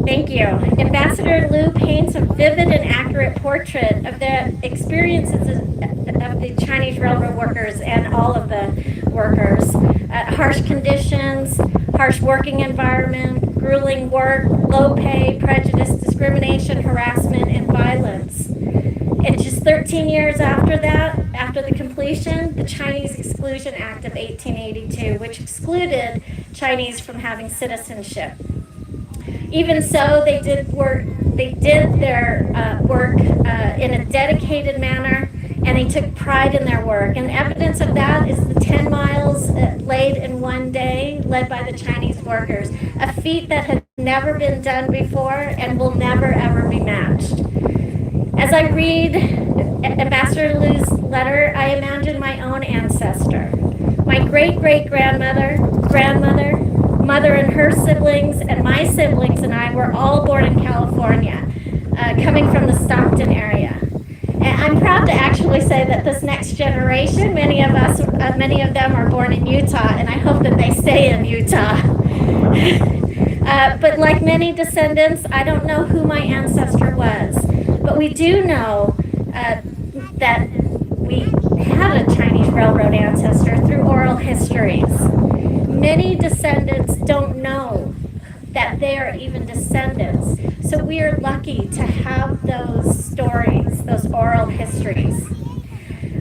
Thank you. Ambassador Liu paints a vivid and accurate portrait of the experiences of the Chinese railroad workers and all of the workers. Harsh conditions, harsh working environment, grueling work, low pay, prejudice, discrimination, harassment, and violence. And just 13 years after that, after the completion, the Chinese Exclusion Act of 1882, which excluded Chinese from having citizenship. Even so, they did their work in a dedicated manner, and they took pride in their work. And evidence of that is the 10 miles laid in one day, led by the Chinese workers, a feat that had never been done before and will never ever be matched. As I read Ambassador Liu's letter, I imagine my own ancestor, my great-great-grandmother, grandmother, mother and her siblings, and my siblings and I were all born in California, coming from the Stockton area. And I'm proud to actually say that this next generation, many of them are born in Utah, and I hope that they stay in Utah. But like many descendants, I don't know who my ancestor was, but we do know that we had a Chinese railroad ancestor through oral histories. Many descendants don't know that they are even descendants. So we are lucky to have those stories, those oral histories.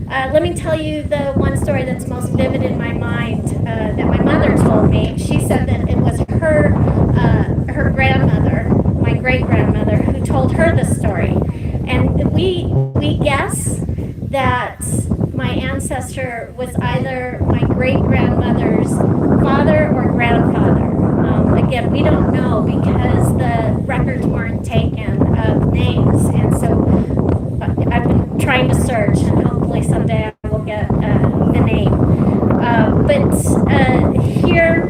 Let me tell you the one story that's most vivid in my mind that my mother told me. She said that it was her grandmother, my great-grandmother, who told her the story. And we guess that my ancestor was either my great-grandmother's father or grandfather. Again, we don't know because the records weren't taken of names, and so I've been trying to search, and hopefully someday I will get the name. But here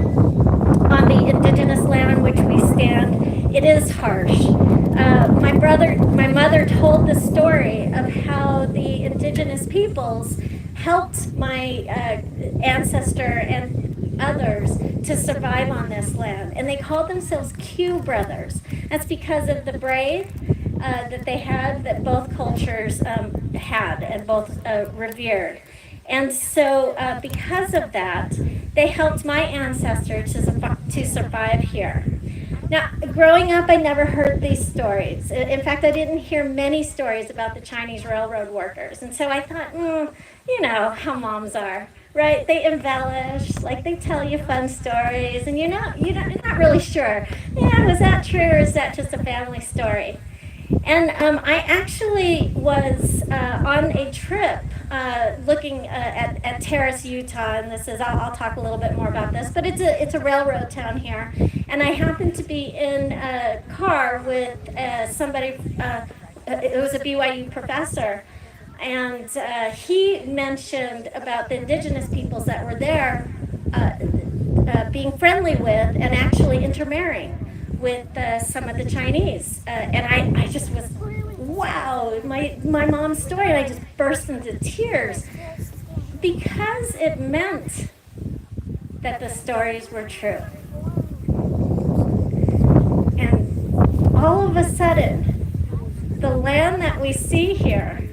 on the indigenous land on which we stand, it is harsh. My mother told the story of how the indigenous peoples helped my ancestor and others to survive on this land, and they called themselves Q brothers. That's because of the braid that they had, that both cultures had and both revered. And so because of that, they helped my ancestor to survive here. Now, growing up, I never heard these stories. In fact, I didn't hear many stories about the Chinese railroad workers. And so I thought, you know how moms are, right? They embellish, like they tell you fun stories, and you're not really sure. Yeah, was that true, or is that just a family story? And I actually was on a trip looking at Terrace, Utah, and this is, I'll talk a little bit more about this, but it's a railroad town here. And I happened to be in a car with somebody, it was a BYU professor, and he mentioned about the indigenous peoples that were there being friendly with and actually intermarrying with some of the Chinese. And I just was, wow, my mom's story, and I just burst into tears because it meant that the stories were true. And all of a sudden, the land that we see here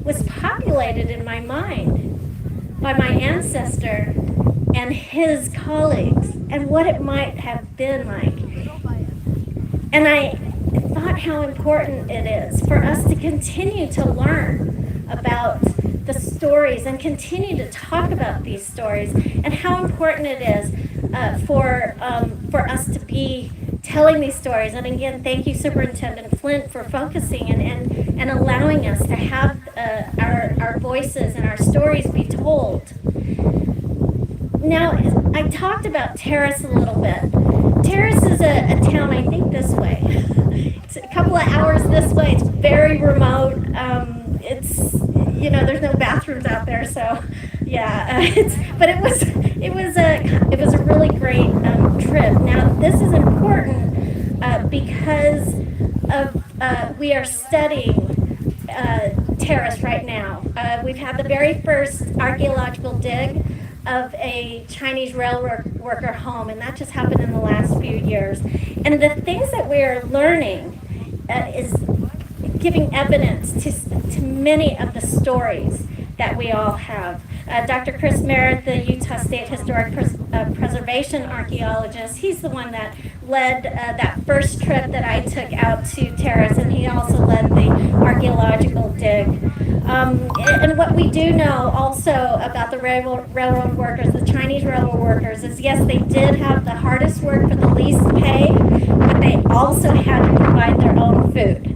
was populated in my mind by my ancestor and his colleagues, and what it might have been like. And I thought how important it is for us to continue to learn about the stories and continue to talk about these stories, and how important it is for us to be telling these stories. And again, thank you, Superintendent Flint, for focusing and allowing us to have our voices and our stories be told. Now, I talked about Terrace a little bit. Terrace is a town, I think, this way. It's a couple of hours this way. It's very remote. It's, you know, there's no bathrooms out there, so yeah. But it was a really great trip. Now, this is important because of we are studying Terrace right now. We've had the very first archaeological dig of a Chinese railroad worker home, and that just happened in the last few years. And the things that we're learning is giving evidence to many of the stories that we all have. Dr. Chris Merritt, the Utah State Historic Preservation archaeologist, he's the one that led that first trip that I took out to Terrace, and he also led the archaeological dig. And what we do know also about the railroad workers, the Chinese railroad workers, is yes, they did have the hardest work for the least pay, but they also had to provide their own food.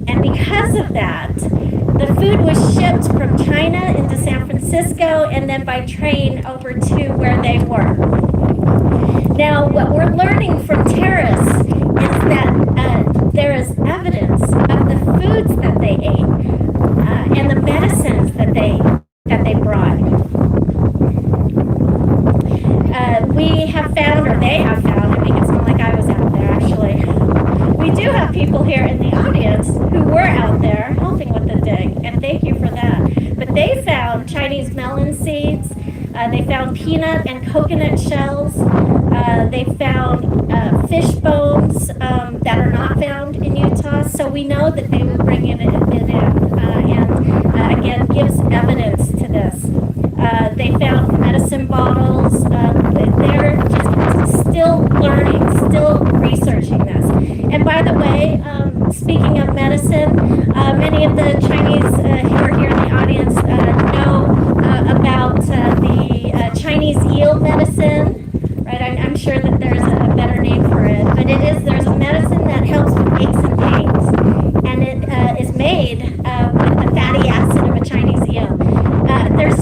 And because of that, the food was shipped from China into San Francisco and then by train over to where they were. Now, what we're learning from Terrace is that there is evidence of the foods that they ate and the medicines that they brought. We have found, or they have found, I make it sound like I was out there actually. We do have people here in the audience who were out there helping with the dig, and thank you for that. But they found Chinese melon seeds, they found peanut and coconut shells, they found fish bones that are not found in Utah, so we know that they were bringing it in and again gives evidence to this. They found medicine bottles. They're just still learning, still researching this. And by the way, speaking of medicine, many of the Chinese who are here in the audience know about the Chinese eel medicine. Right? I'm sure that there's a better name for it, but there's a medicine that helps with aches and pains, and it is made with the fatty acid of a Chinese eel. There's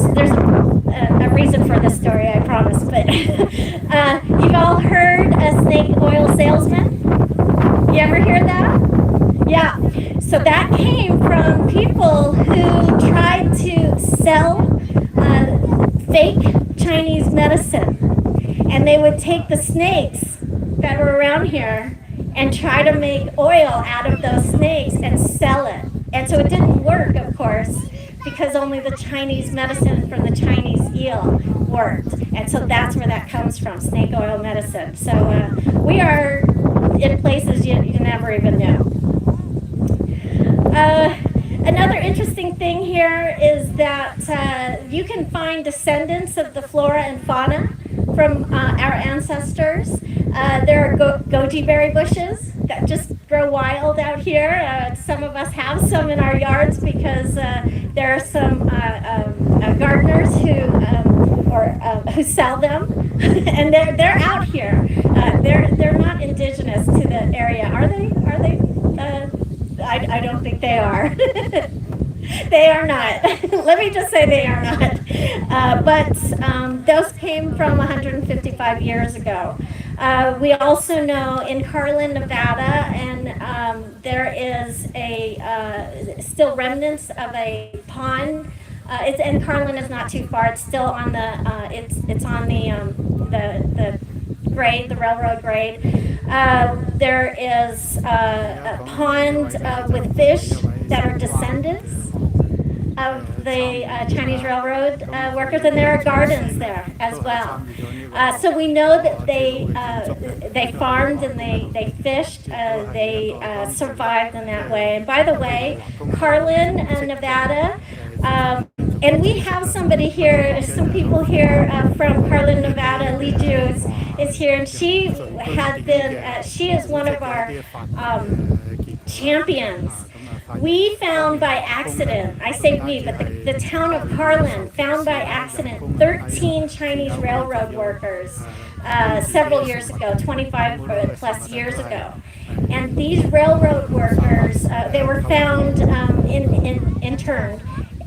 a reason for this story, I promise, but you've all heard a snake oil salesman? You ever hear that? Yeah. So that came from people who tried to sell fake Chinese medicine. And they would take the snakes that were around here and try to make oil out of those snakes and sell it. And so it didn't work, of course, because only the Chinese medicine from the Chinese eel worked. And so that's where that comes from, snake oil medicine. So we are in places you never even knew. Another interesting thing here is that you can find descendants of the flora and fauna from our ancestors. There are goji berry bushes that just grow wild out here. Some of us have some in our yards because there are some gardeners who sell them, and they're out here. They're not indigenous to the area, are they? Are they? I don't think they are. They are not. Let me just say they are not. But those came from 155 years ago. We also know in Carlin, Nevada, and there is still remnants of a pond. And Carlin is not too far. It's still on the it's on the grade, the railroad grade. There is a pond with fish that are descendants of the Chinese railroad workers, and there are gardens there as well. So we know that they farmed and they fished, they survived in that way. And by the way, Carlin, Nevada, and we have somebody here, some people here from Carlin, Nevada. Lee Jews is here, and she had been, she is one of our champions. We found by accident, I say we, but the town of Carlin found by accident 13 Chinese railroad workers several years ago, 25 plus years ago. And these railroad workers, they were found interned.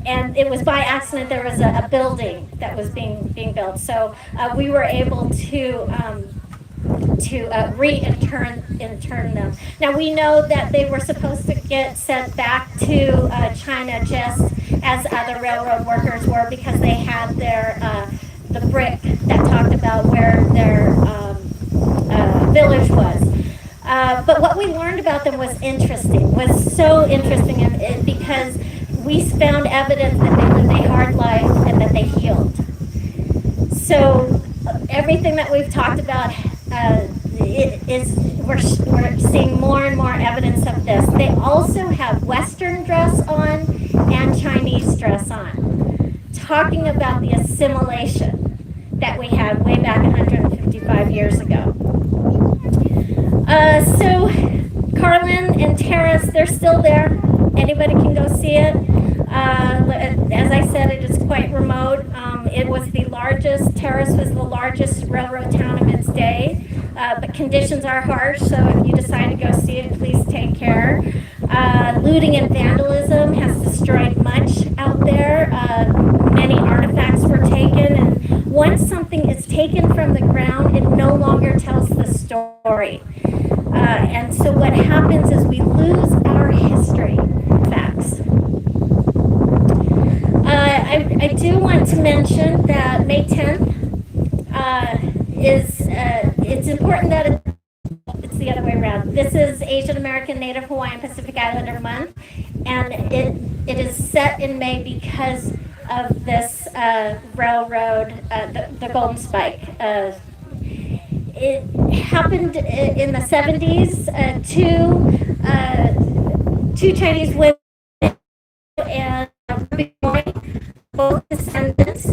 And it was by accident. There was a building that was being built, so we were able to intern them. Now we know that they were supposed to get sent back to China just as other railroad workers were, because they had their the brick that talked about where their village was. But what we learned about them was so interesting, because we found evidence that they lived a hard life and that they healed. So everything that we've talked about we're seeing more and more evidence of this. They also have Western dress on and Chinese dress on, talking about the assimilation that we had way back 155 years ago. So Carlin and Terrace, they're still there. Anybody can go see it. As I said, it is quite remote. It was the largest, Terrace was the largest railroad town of its day. But conditions are harsh, so if you decide to go see it, please take care. Looting and vandalism has destroyed much out there. Many artifacts were taken, and once something is taken from the ground, it no longer tells the story. And so what happens is we lose our history facts. I do want to mention that May 10th it's important that it's the other way around. This is Asian American, Native Hawaiian, Pacific Islander Month, and it is set in May because of this railroad, the Golden Spike. It happened in the 70s. Two Chinese women and both descendants,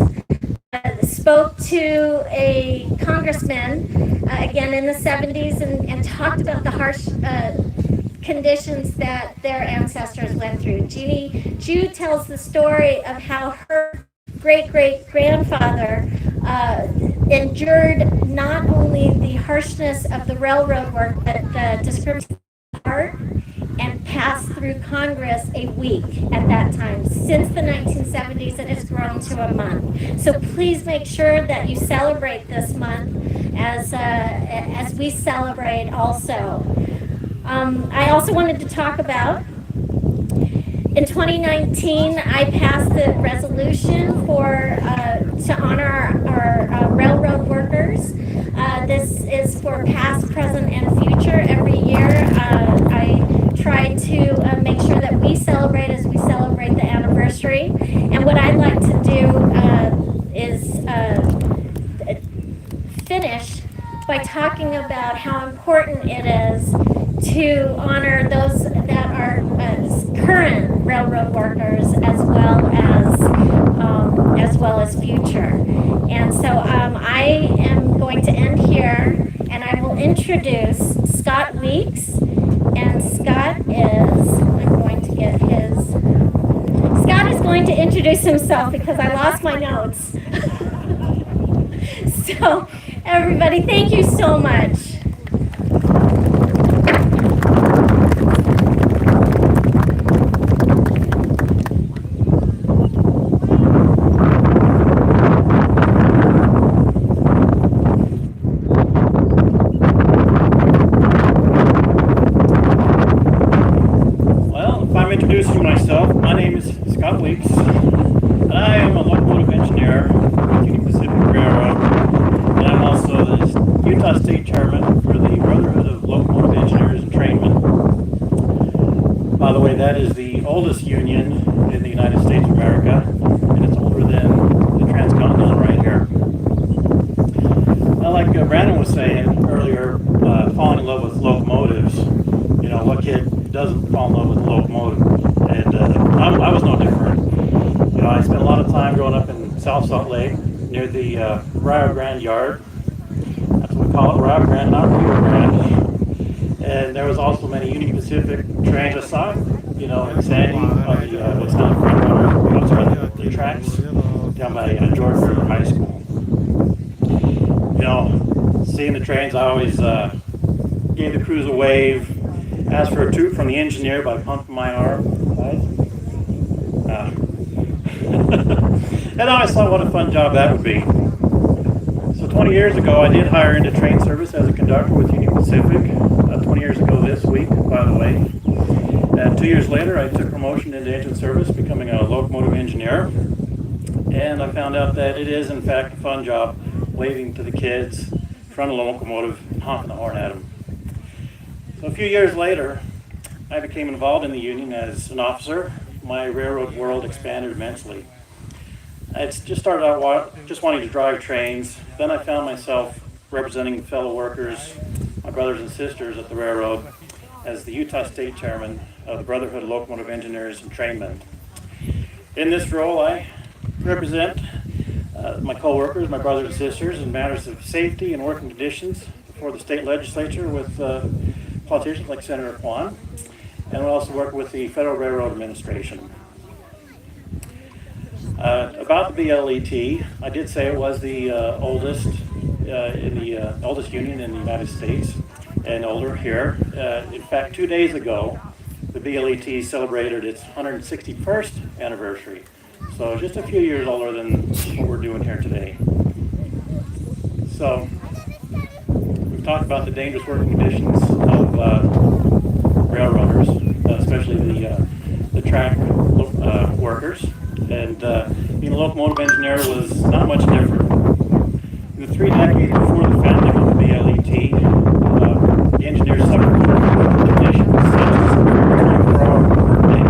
spoke to a congressman again in the 70s and talked about the harsh conditions that their ancestors went through. Jeannie Ju tells the story of how her great-great-grandfather endured not only the harshness of the railroad work, but the discrimination and passed through Congress a week at that time. Since the 1970s, it has grown to a month. So please make sure that you celebrate this month as we celebrate also. I also wanted to talk about, in 2019, I passed the resolution to honor our railroad workers. This is for past, present, and future. Every year, I try to make sure that we celebrate as we celebrate the anniversary. And what I'd like to do is finish by talking about how important it is to honor those that are current railroad workers as well as future. And so I am going to end here, and I will introduce Scott Weeks. And Scott is going to introduce himself because I lost my notes. So everybody, thank you so much. Introducing myself, my name is Scott Weeks, and I am a locomotive engineer with Union Pacific Railroad, and I'm also the Utah State Chairman for the Brotherhood of Locomotive Engineers and Trainmen. By the way, that is the oldest union in the United States of America, and it's older than the Transcontinental right here. Now, like Brandon was saying earlier, falling in love with locomotives, you know, what kid doesn't fall in love with a locomotive? And I was no different. You know, I spent a lot of time growing up in South Salt Lake near the Rio Grande Yard. That's what we call it, Rio Grande, not Rio Grande. And there was also many Union Pacific trains aside, you know, in Sandy on the what's now the front runner, outside the tracks down by George River High School. You know, seeing the trains, I always gave the crews a wave. Asked for a toot from the engineer by pumping my arm. And I always thought what a fun job that would be. So 20 years ago, I did hire into train service as a conductor with Union Pacific. 20 years ago this week, by the way. And 2 years later, I took promotion into engine service, becoming a locomotive engineer. And I found out that it is, in fact, a fun job waving to the kids in front of the locomotive, honking the horn at them. So a few years later, I became involved in the union as an officer, my railroad world expanded immensely. I just started out just wanting to drive trains. Then I found myself representing fellow workers, my brothers and sisters at the railroad, as the Utah State Chairman of the Brotherhood of Locomotive Engineers and Trainmen. In this role, I represent my co-workers, my brothers and sisters, in matters of safety and working conditions before the state legislature with politicians like Senator Kwan, and we also work with the Federal Railroad Administration. About the BLET, I did say it was the oldest union in the United States, and older here. In fact, 2 days ago, the BLET celebrated its 161st anniversary. So just a few years older than what we're doing here today. So we've talked about the dangerous working conditions of railroaders, especially the track workers. And being a locomotive engineer was not much different. In the 3 decades before the founding of the BLET, the engineers suffered from conditions such as 24-hour workday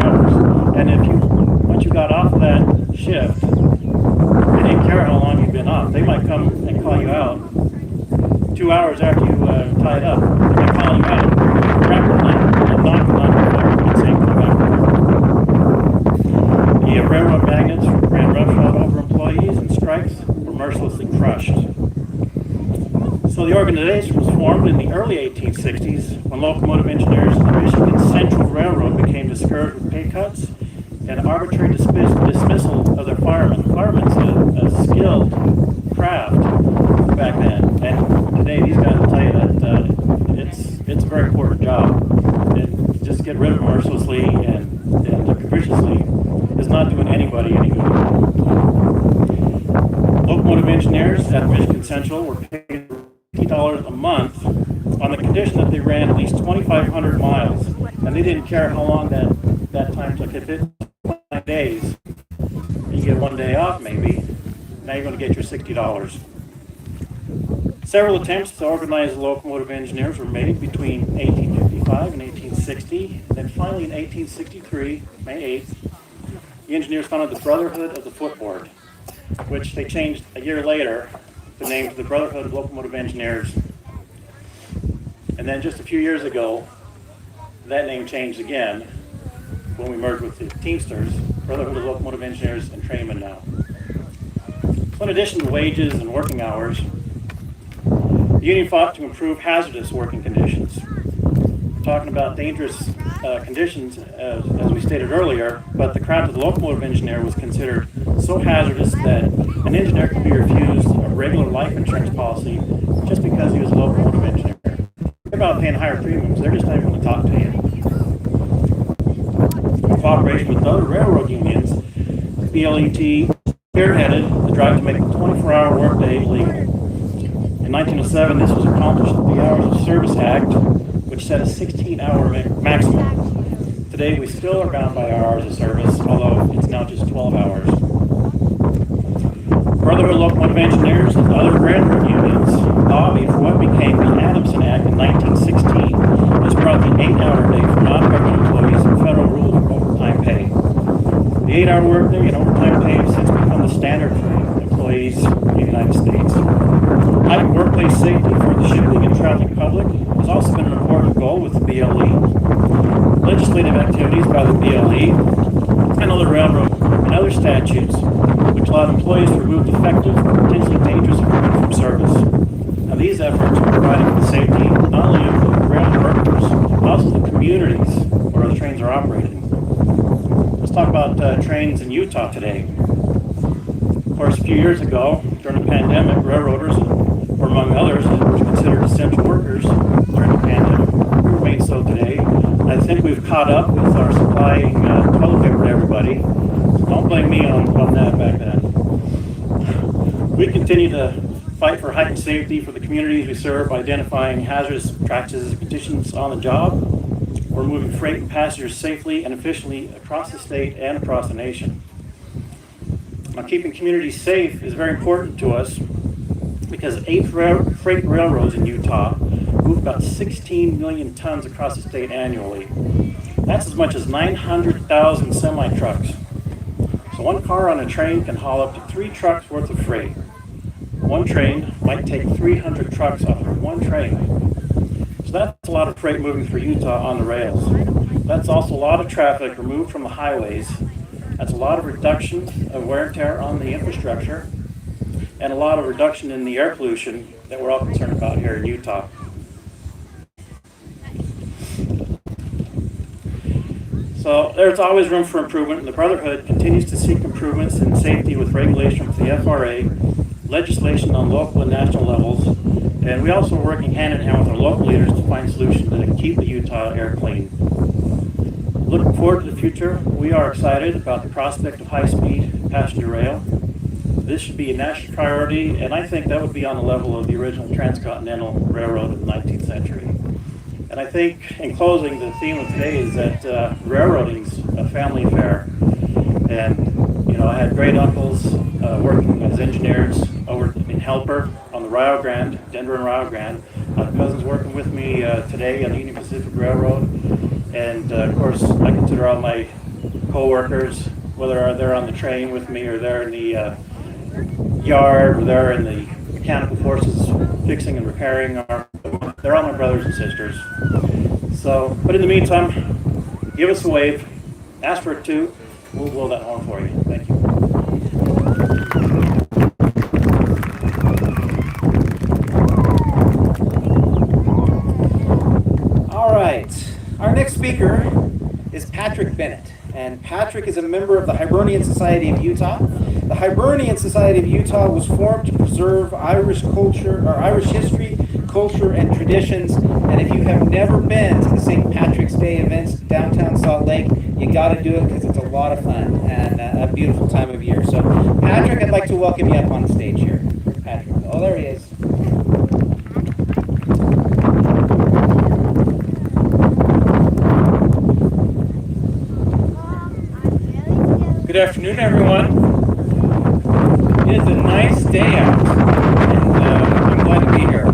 hours. And once you got off that shift, they didn't care how long you'd been off. They might come and call you out 2 hours after you tied up. They might call you out, grab the line, and knock you on the floor and say, come back to work. The railroad magnates ran roughshod over employees, and strikes were mercilessly crushed. So the organization was formed in the early 1860s when locomotive engineers in the Michigan Central Railroad became discouraged with pay cuts and arbitrary dismissal of their firemen. Firemen's a skilled craft back then, and today these guys will tell you that it's a very important job. And just get rid of them mercilessly and capriciously is not doing anybody any good. Locomotive engineers at Michigan Central were paid $50 a month on the condition that they ran at least 2,500 miles, and they didn't care how long that time took. If it's 5 days, you get 1 day off maybe, now you're going to get your $60. Several attempts to organize locomotive engineers were made between 1855 and 1860. Then finally in 1863, May 8th, the engineers founded the Brotherhood of the Footboard, which they changed a year later the name to the Brotherhood of Locomotive Engineers. And then just a few years ago, that name changed again when we merged with the Teamsters, Brotherhood of Locomotive Engineers and Trainmen now. So in addition to wages and working hours, the union fought to improve hazardous working conditions. We're talking about dangerous conditions, as we stated earlier, but the craft of the locomotive engineer was considered so hazardous that an engineer could be refused a regular life insurance policy just because he was a locomotive engineer. Think about paying higher premiums, they're just not even going to talk to you. In cooperation with other railroad unions, the BLET spearheaded the drive to make the 24-hour workday legal. In 1907, this was accomplished with the Hours of Service Act, which set a 16-hour maximum. Today, we still are bound by our hours of service, although it's now just 12 hours. Brotherhood Locomotive Engineers and other railroad unions lobbied for what became the Adamson Act in 1916, which brought the 8-hour day for non-government employees and federal rules for overtime pay. The 8-hour workday and overtime pay have since become the standard for employees in the United States. Heightened workplace safety for the shipping and traveling public has also been an important goal with the BLE. Legislative activities by the BLE and other railroad and other statutes which allowed employees to remove defective or potentially dangerous equipment from service. Now these efforts are providing for the safety not only of the railroad workers, but also the communities where the trains are operating. Let's talk about trains in Utah today. Of course, a few years ago, during the pandemic, railroaders, or among others, were considered essential workers during the pandemic. We remain so today. I think we've caught up with our supplying toilet paper to everybody. Don't blame me on that back then. We continue to fight for heightened safety for the communities we serve by identifying hazardous practices and conditions on the job. We're moving freight and passengers safely and efficiently across the state and across the nation. Now, keeping communities safe is very important to us because 8 freight railroads in Utah move about 16 million tons across the state annually. That's as much as 900,000 semi-trucks. So one car on a train can haul up to 3 trucks worth of freight. One train might take 300 trucks off of one train. So that's a lot of freight moving through Utah on the rails. That's also a lot of traffic removed from the highways. That's a lot of reduction of wear and tear on the infrastructure, and a lot of reduction in the air pollution that we're all concerned about here in Utah. So there's always room for improvement, and the Brotherhood continues to seek improvements in safety with regulation from the FRA, legislation on local and national levels, and we also are working hand in hand with our local leaders to find solutions to keep the Utah air clean. Looking forward to the future, we are excited about the prospect of high-speed passenger rail. This should be a national priority, and I think that would be on the level of the original transcontinental railroad of the 19th century. And I think, in closing, the theme of today is that railroading's a family affair. And, you know, I had great uncles working as engineers over in Helper on the Rio Grande, Denver and Rio Grande. I have cousins working with me today on the Union Pacific Railroad. And, of course, I consider all my co-workers, whether they're on the train with me or they're in the yard or they're in the mechanical forces fixing and repairing, they're all my brothers and sisters. So, but in the meantime, give us a wave, ask for a toot, we'll blow that horn for you. Thank you. All right, our next speaker is Patrick Bennett, and Patrick is a member of the Hibernian Society of Utah. The Hibernian Society of Utah was formed to preserve Irish culture, or Irish history, culture, and traditions. And if you have never been to the St. Patrick's Day events downtown Salt Lake, you got to do it because it's a lot of fun and a beautiful time of year. So, Patrick, I'd like to welcome you up on stage here. Patrick, oh, there he is. Good afternoon, everyone. It is a nice day out, and I'm glad to be here.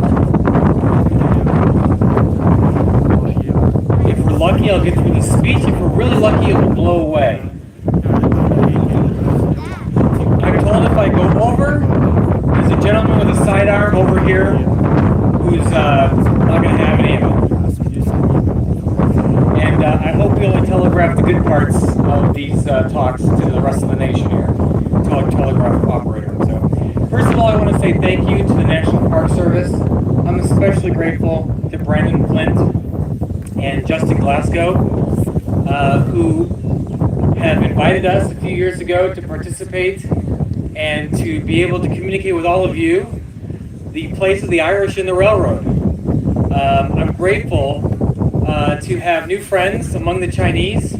If we're lucky, I'll get through the speech. If we're really lucky, it will blow away. I'm told if I go over, there's a gentleman with a sidearm over here who's not going to have any of it. And I hope you'll telegraph the good parts of these talks to the rest of the nation here. Telegraph operator. So, first of all, I want to say thank you to the National Park Service. I'm especially grateful to Brandon Flint and Justin Glasgow, who have invited us a few years ago to participate and to be able to communicate with all of you the place of the Irish in the railroad. I'm grateful to have new friends among the Chinese.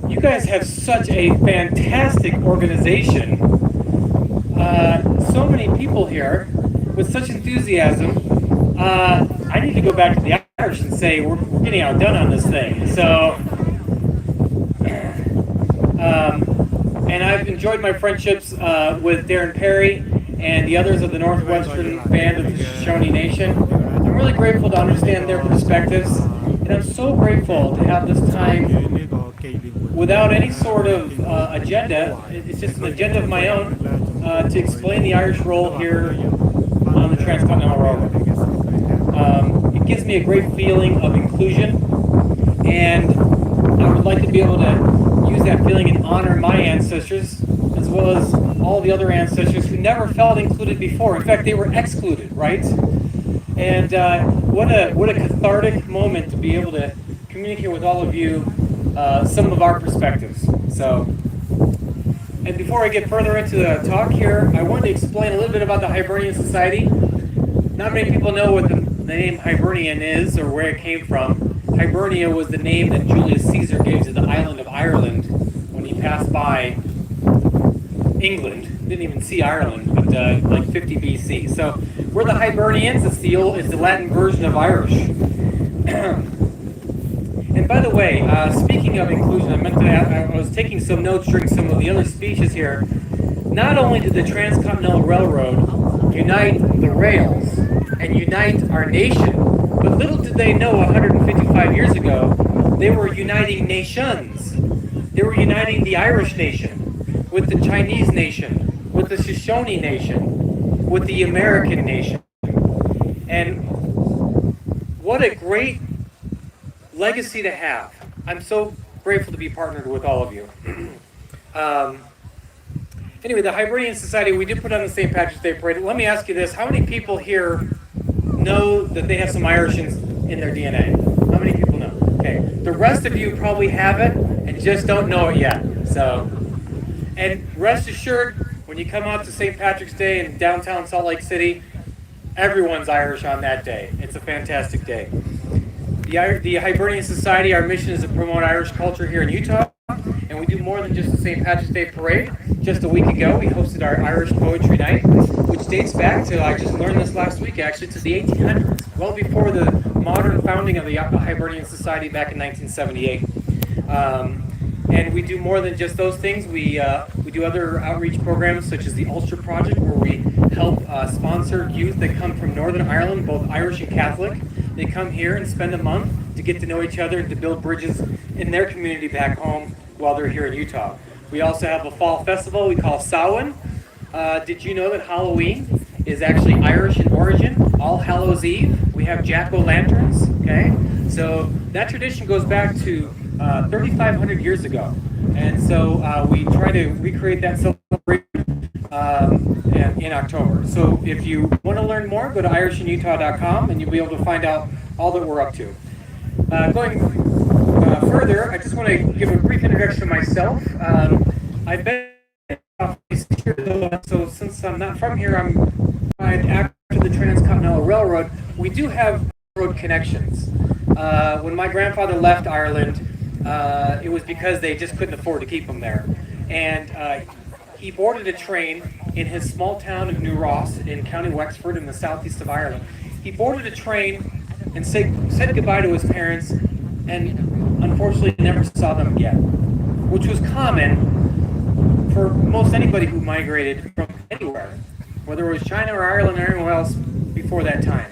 You guys have such a fantastic organization. So many people here with such enthusiasm. I need to go back to the Irish and say we're getting outdone on this thing. So, and I've enjoyed my friendships with Darren Perry and the others of the Northwestern Band of the Shoshone Nation. I'm really grateful to understand their perspectives, and I'm so grateful to have this time without any sort of agenda. It's just an agenda of my own to explain the Irish role here on the Transcontinental Railroad. It gives me a great feeling of inclusion, and I would like to be able to use that feeling and honor my ancestors, as well as all the other ancestors who never felt included before. In fact, they were excluded, right? And what a cathartic moment to be able to communicate with all of you some of our perspectives. So, and before I get further into the talk here, I wanted to explain a little bit about the Hibernian Society. Not many people know what the name Hibernian is or where it came from. Hibernia was the name that Julius Caesar gave to the island of Ireland when he passed by England. Didn't even see Ireland, but like 50 BC. So we're the Hibernians. It's the Latin version of Irish. And by the way, speaking of inclusion, I was taking some notes during some of the other speeches here. Not only did the Transcontinental Railroad unite the rails and unite our nation, but little did they know 155 years ago They were uniting nations. They were uniting the Irish nation with the Chinese nation, with the Shoshone nation, with the American nation. And what a great legacy to have. I'm so grateful to be partnered with all of you. Anyway, the Hibernian Society, we did put on the St. Patrick's Day Parade. Let me ask you this. How many people here know that they have some Irish in their DNA? How many people know? Okay. The rest of you probably have it and just don't know it yet. So, and rest assured, when you come out to St. Patrick's Day in downtown Salt Lake City, everyone's Irish on that day. It's a fantastic day. The Hibernian Society, our mission is to promote Irish culture here in Utah, and we do more than just the St. Patrick's Day Parade. Just a week ago, we hosted our Irish Poetry Night, which dates back to, I just learned this last week actually, to the 1800s, well before the modern founding of the Hibernian Society back in 1978. And we do more than just those things. We do other outreach programs such as the Ulster Project, where we help sponsor youth that come from Northern Ireland, both Irish and Catholic. They come here and spend a month to get to know each other and to build bridges in their community back home while they're here in Utah. We also have a fall festival we call Samhain. Did you know that Halloween is actually Irish in origin? All Hallows Eve. We have jack-o'-lanterns, okay? So that tradition goes back to 3,500 years ago. And so we try to recreate that celebration in October. So if you want to learn more, go to irishinutah.com and you'll be able to find out all that we're up to. Going further, I just want to give a brief introduction to myself. I've been so since I'm not from here, I'm after the Transcontinental Railroad. We do have road connections. When my grandfather left Ireland, it was because they just couldn't afford to keep him there. And he boarded a train in his small town of New Ross in County Wexford in the southeast of Ireland. He boarded a train and said goodbye to his parents and unfortunately never saw them again, which was common for most anybody who migrated from anywhere, whether it was China or Ireland or anywhere else before that time.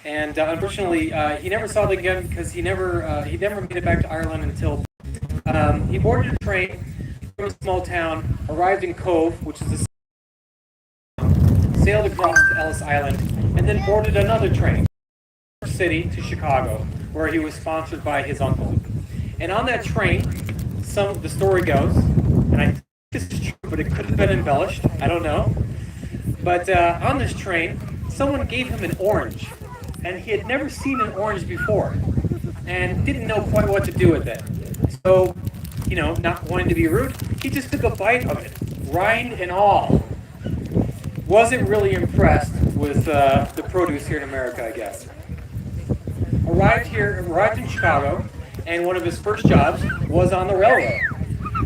And unfortunately, he never saw them again because he never made it back to Ireland until he boarded a train from a small town, arrived in Cove, which is sailed across to Ellis Island, and then boarded another train from city to Chicago, where he was sponsored by his uncle. And on that train, the story goes, and I think this is true, but it could have been embellished, I don't know. But on this train, someone gave him an orange, and he had never seen an orange before, and didn't know quite what to do with it. So, you know, not wanting to be rude, he just took a bite of it, rind and all. Wasn't really impressed with the produce here in America, I guess. Arrived in Chicago, and one of his first jobs was on the railroad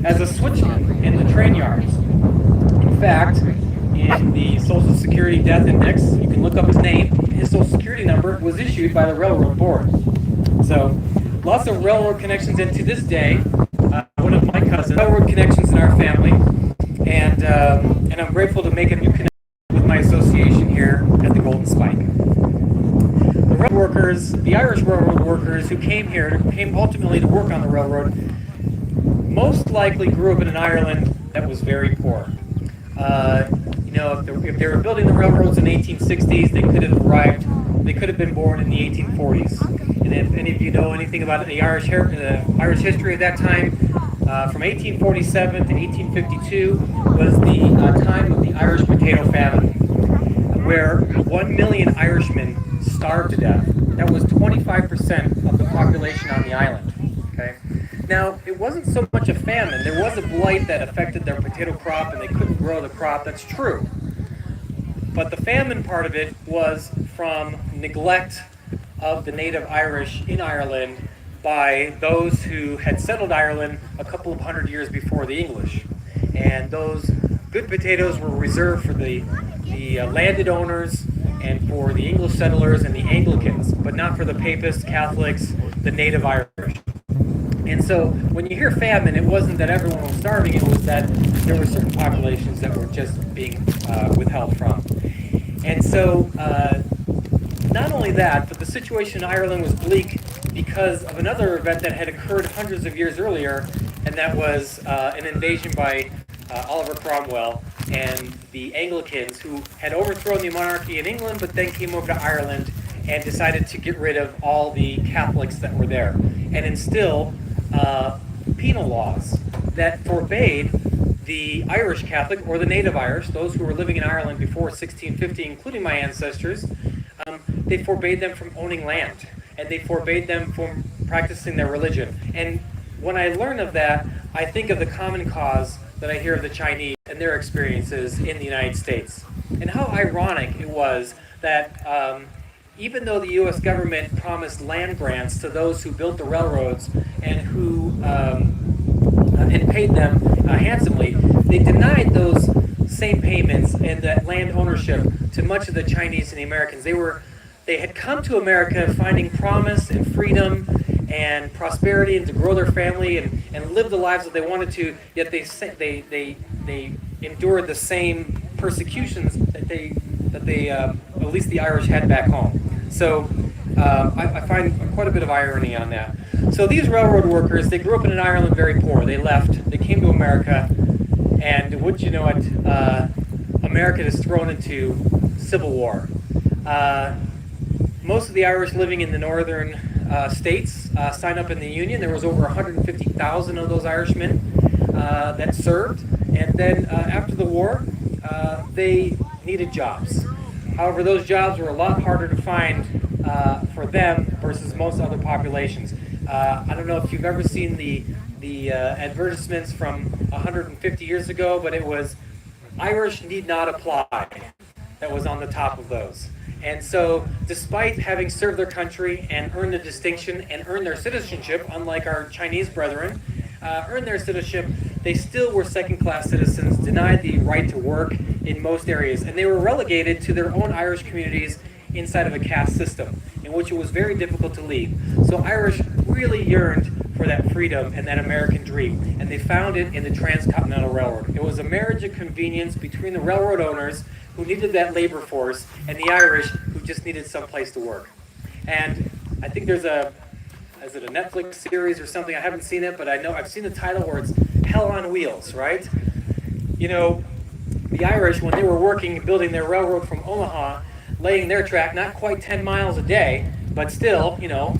as a switchman in the train yards. In fact, in the Social Security Death Index, you can look up his name. His Social Security number was issued by the Railroad Board. So, lots of railroad connections, and to this day, one of my cousins, railroad connections in our family, and I'm grateful to make a new connection with my association here at the Golden Spike. The railroad workers, the Irish railroad workers who came ultimately to work on the railroad, most likely grew up in an Ireland that was very poor. You know, if they were building the railroads in the 1860s, they could have been born in the 1840s. And if any of you know anything about the Irish history at that time, from 1847 to 1852 was the time of the Irish potato famine, where 1 million Irishmen starved to death. That was 25% of the population on the island. Okay. Now, it wasn't so much a famine. There was a blight that affected their potato crop, and they couldn't grow the crop. That's true. But the famine part of it was from neglect of the native Irish in Ireland by those who had settled Ireland a couple of hundred years before the English. And those good potatoes were reserved for the landed owners and for the English settlers and the Anglicans, but not for the Papists, Catholics, the native Irish. And so when you hear famine, it wasn't that everyone was starving, it was that there were certain populations that were just being withheld from. And so not only that, but the situation in Ireland was bleak because of another event that had occurred hundreds of years earlier, and that was an invasion by Oliver Cromwell and the Anglicans, who had overthrown the monarchy in England, but then came over to Ireland and decided to get rid of all the Catholics that were there and instill penal laws that forbade the Irish Catholic or the native Irish, those who were living in Ireland before 1650, including my ancestors. They forbade them from owning land, and they forbade them from practicing their religion. And when I learn of that, I think of the common cause that I hear of the Chinese and their experiences in the United States. And how ironic it was that even though the U.S. government promised land grants to those who built the railroads and who and paid them handsomely, they denied those same payments and that land ownership to much of the Chinese and the Americans. They had come to America finding promise and freedom and prosperity and to grow their family and live the lives that they wanted to, yet they endured the same persecutions that they at least the Irish had back home. So I find quite a bit of irony on that. So these railroad workers, they grew up in Ireland very poor. They left, they came to America, and wouldn't you know it, America is thrown into civil war. Most of the Irish living in the northern states signed up in the Union. There was over 150,000 of those Irishmen that served. And then after the war, they needed jobs. However, those jobs were a lot harder to find for them versus most other populations. I don't know if you've ever seen the advertisements from 150 years ago, but it was Irish need not apply that was on the top of those. And so, despite having served their country and earned the distinction and earned their citizenship, unlike our Chinese brethren, earned their citizenship, they still were second-class citizens, denied the right to work in most areas, and they were relegated to their own Irish communities inside of a caste system, in which it was very difficult to leave. So Irish really yearned for that freedom and that American dream, and they found it in the Transcontinental Railroad. It was a marriage of convenience between the railroad owners, who needed that labor force, and the Irish, who just needed some place to work. And I think there's is it a Netflix series or something? I haven't seen it, but I know I've seen the title where it's Hell on Wheels, right? You know, the Irish, when they were working, building their railroad from Omaha, laying their track, not quite 10 miles a day, but still, you know,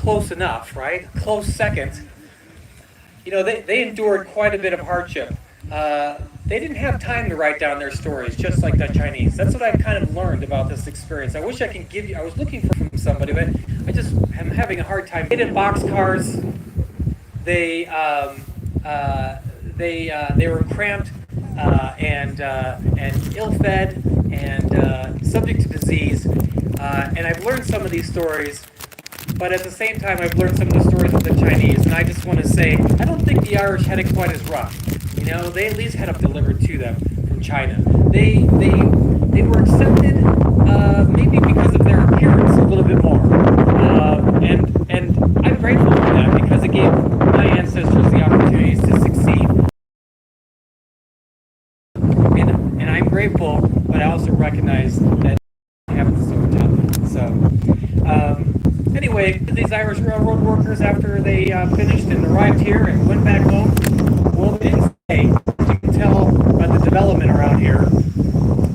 close enough, right? Close second. You know, they endured quite a bit of hardship. They didn't have time to write down their stories, just like the Chinese. That's what I've kind of learned about this experience. I wish I could give you, I was looking for from somebody, but I just am having a hard time. They did boxcars. They were cramped and ill-fed and subject to disease. And I've learned some of these stories, but at the same time, I've learned some of the stories of the Chinese. And I just want to say, I don't think the Irish had it quite as rough. You know, they at least had it delivered to them from China. They were accepted maybe because of their appearance a little bit more. And I'm grateful for that because it gave my ancestors the opportunities to succeed. And I'm grateful, but I also recognize that it happens so tough. So anyway, these Irish railroad workers, after they finished and arrived here and went back home, well, they didn't stay. You can tell by the development around here.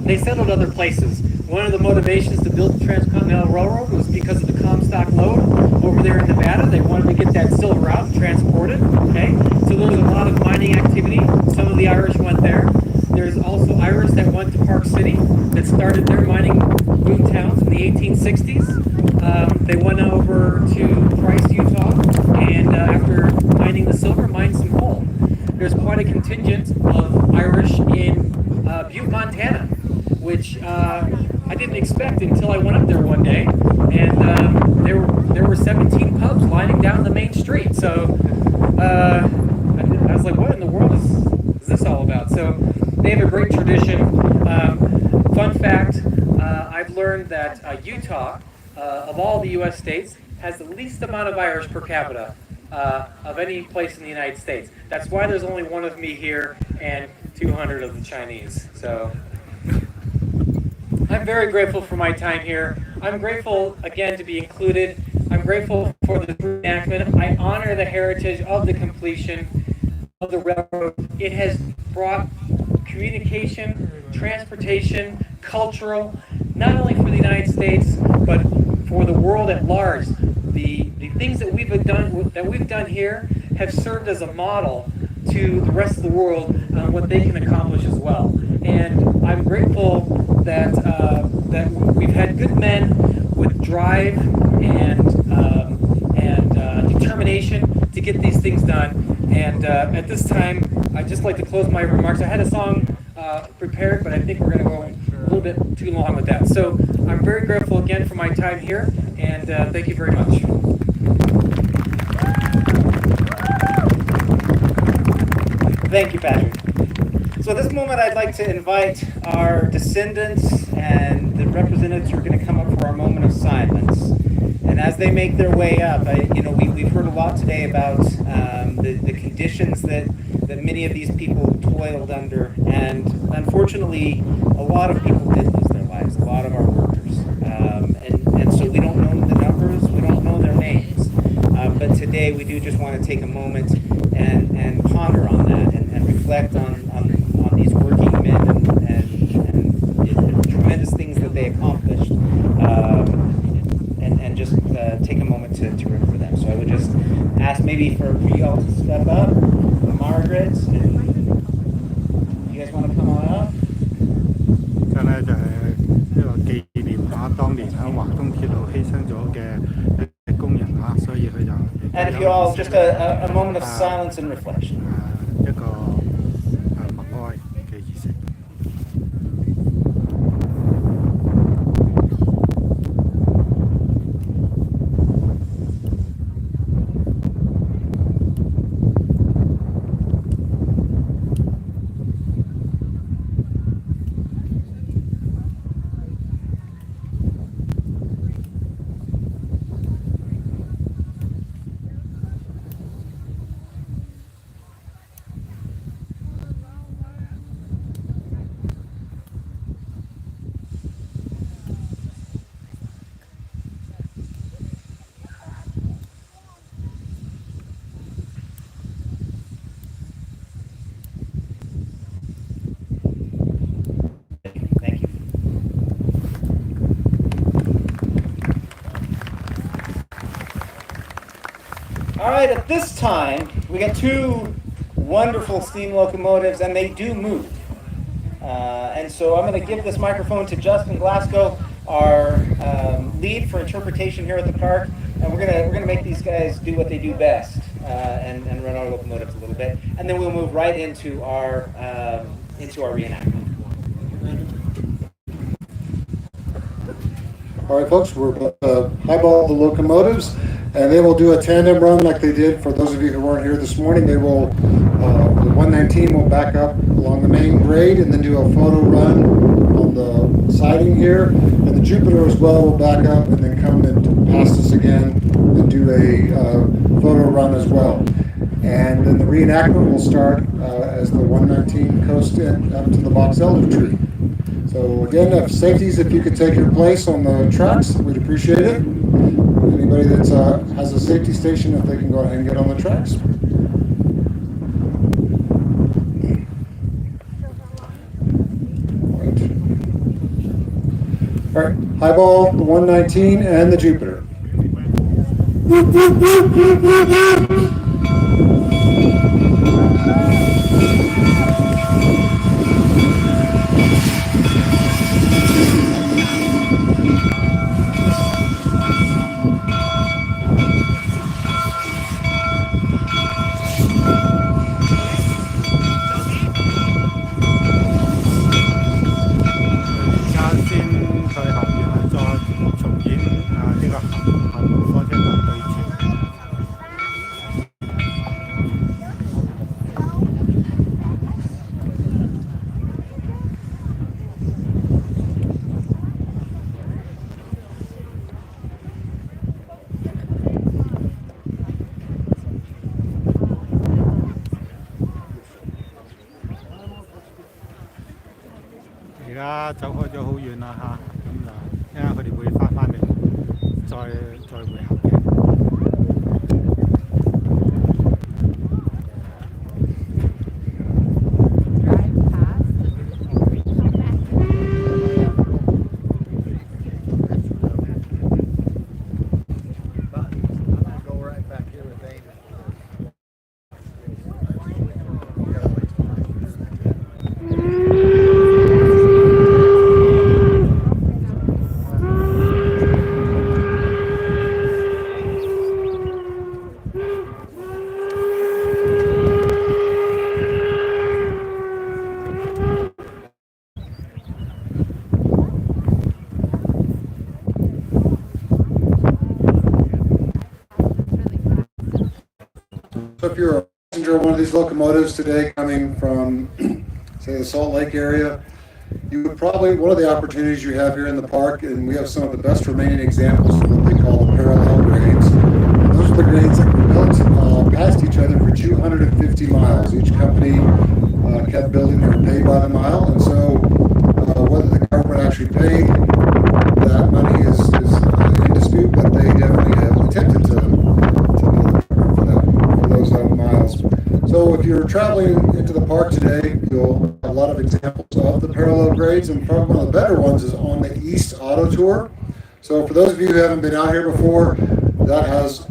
They settled other places. One of the motivations to build the Transcontinental Railroad was because of the Comstock lode over there in Nevada. They wanted to get that silver out and transport it. Okay, so there was a lot of mining activity. Some of the Irish went there. There's also Irish that went to Park City that started their mining boom towns in the 1860s. They went over to Price, Utah, and after mining the silver, mined some coal. There's quite a contingent of Irish in Butte, Montana, which I didn't expect until I went up there one day, and there were 17 pubs lining down the main street. So I was like, what in the world is this all about? So they have a great tradition. Fun fact, I've learned that Utah, of all the U.S. states, has the least amount of Irish per capita of any place in the United States. That's why there's only one of me here and 200 of the Chinese. So I'm very grateful for my time here. I'm grateful again to be included I'm grateful for the reenactment. I honor the heritage of the completion of the railroad. It has brought communication, transportation, cultural, not only for the United States, but for the world at large. The things that we've done here have served as a model to the rest of the world on what they can accomplish as well. And I'm grateful that that we've had good men with drive and determination to get these things done. And at this time, I'd just like to close my remarks. I had a song prepared, but I think we're going to go a little bit too long with that. So I'm very grateful again for my time here, and thank you very much. Thank you, Patrick. So at this moment, I'd like to invite our descendants and the representatives who are going to come up for our moment of silence. And as they make their way up, we've heard a lot today about the conditions that many of these people toiled under. And unfortunately, a lot of people did lose their lives, a lot of our workers. And so we don't know the numbers, we don't know their names. But today we do just want to take a moment and ponder on that and reflect on these working men and the tremendous things that they accomplished. And just take a moment to remember them. So I would just ask maybe for you all to step up, Margaret, and you guys want to come on up? 咁咧就係呢個紀念下當年喺華東鐵路犧牲咗嘅工人嚇，所以佢就 And if you all just a moment of silence and reflection. 一個默哀嘅儀式。All right, at this time, we got two wonderful steam locomotives, and they do move. And so I'm going to give this microphone to Justin Glasgow, our lead for interpretation here at the park, and we're gonna make these guys do what they do best and run our locomotives a little bit, and then we'll move right into our reenactment. All right, folks, we're about to highball the locomotives, and they will do a tandem run like they did. For those of you who weren't here this morning, they will, the 119 will back up along the main grade and then do a photo run on the siding here. And the Jupiter as well will back up and then come and pass us again and do a photo run as well. And then the reenactment will start as the 119 coasts up to the box elder tree. So again, if you could take your place on the tracks, we'd appreciate it. Anybody that has a safety station, if they can go ahead and get on the tracks. All right, highball, the 119, and the Jupiter.而家走開咗好遠啦嚇，咁就因為佢哋會翻嚟，再會合嘅。if you're a passenger of one of these locomotives today coming from, say, the Salt Lake area, you would probably, one of the opportunities you have here in the park, and we have some of the best remaining examples of what they call the parallel grades. Those are the grades that were built past each other for 250 miles. Each company kept building, they were paid by the mile, and so whether the government actually paid that money is in dispute, but they definitely have attempted to build for those miles. So if you're traveling into the park today, you'll have a lot of examples of the parallel grades, and probably one of the better ones is on the East Auto Tour. So for those of you who haven't been out here before, that's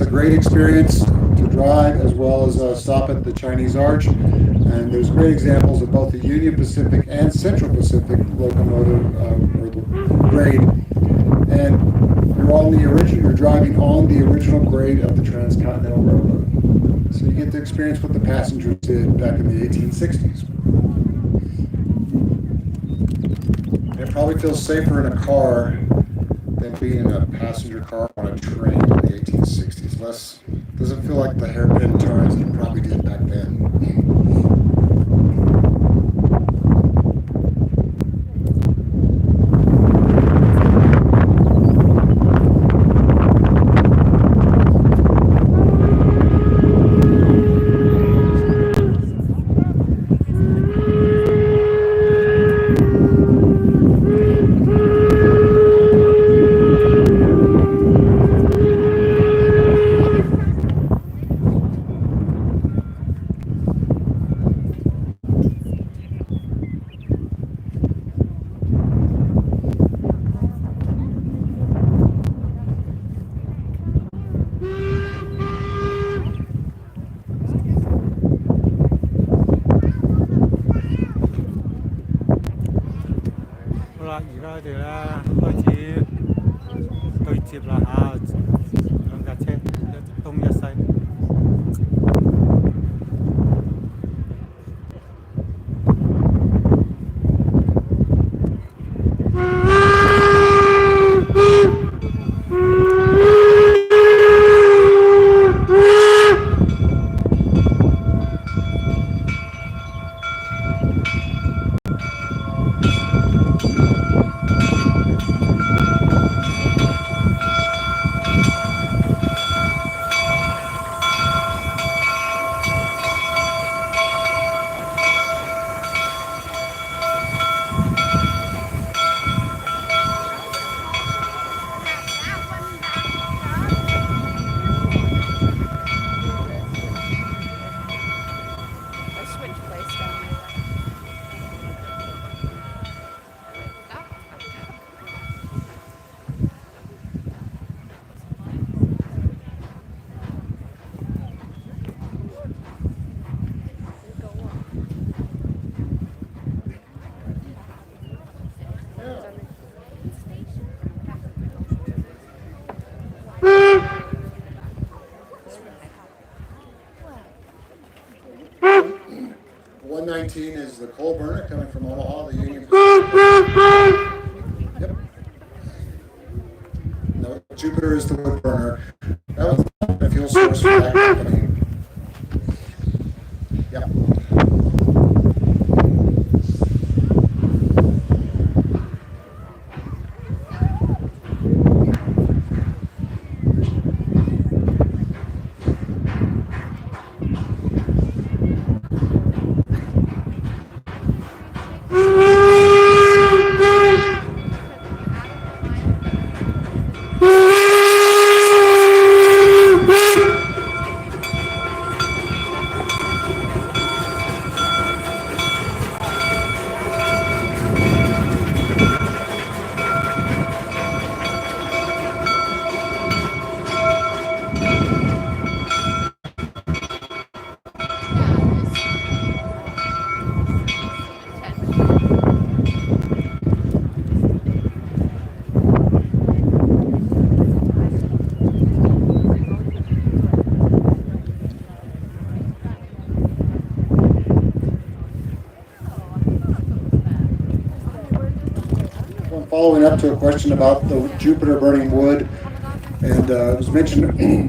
a great experience to drive, as well as stop at the Chinese Arch. And there's great examples of both the Union Pacific and Central Pacific locomotive or the grade. And you're driving on the original grade of the Transcontinental Railroad. So you get to experience what the passengers did back in the 1860s. It probably feels safer in a car than being in a passenger car on a train in the 1860s. Doesn't feel like the hairpin turns that it probably did back then. Is the coal burner coming from Omaha, the Union Pacific. Yep. No, Jupiter is the wood burner. That was the fuel source for that company. Yep. Following up to a question about the Jupiter burning wood, And it was mentioned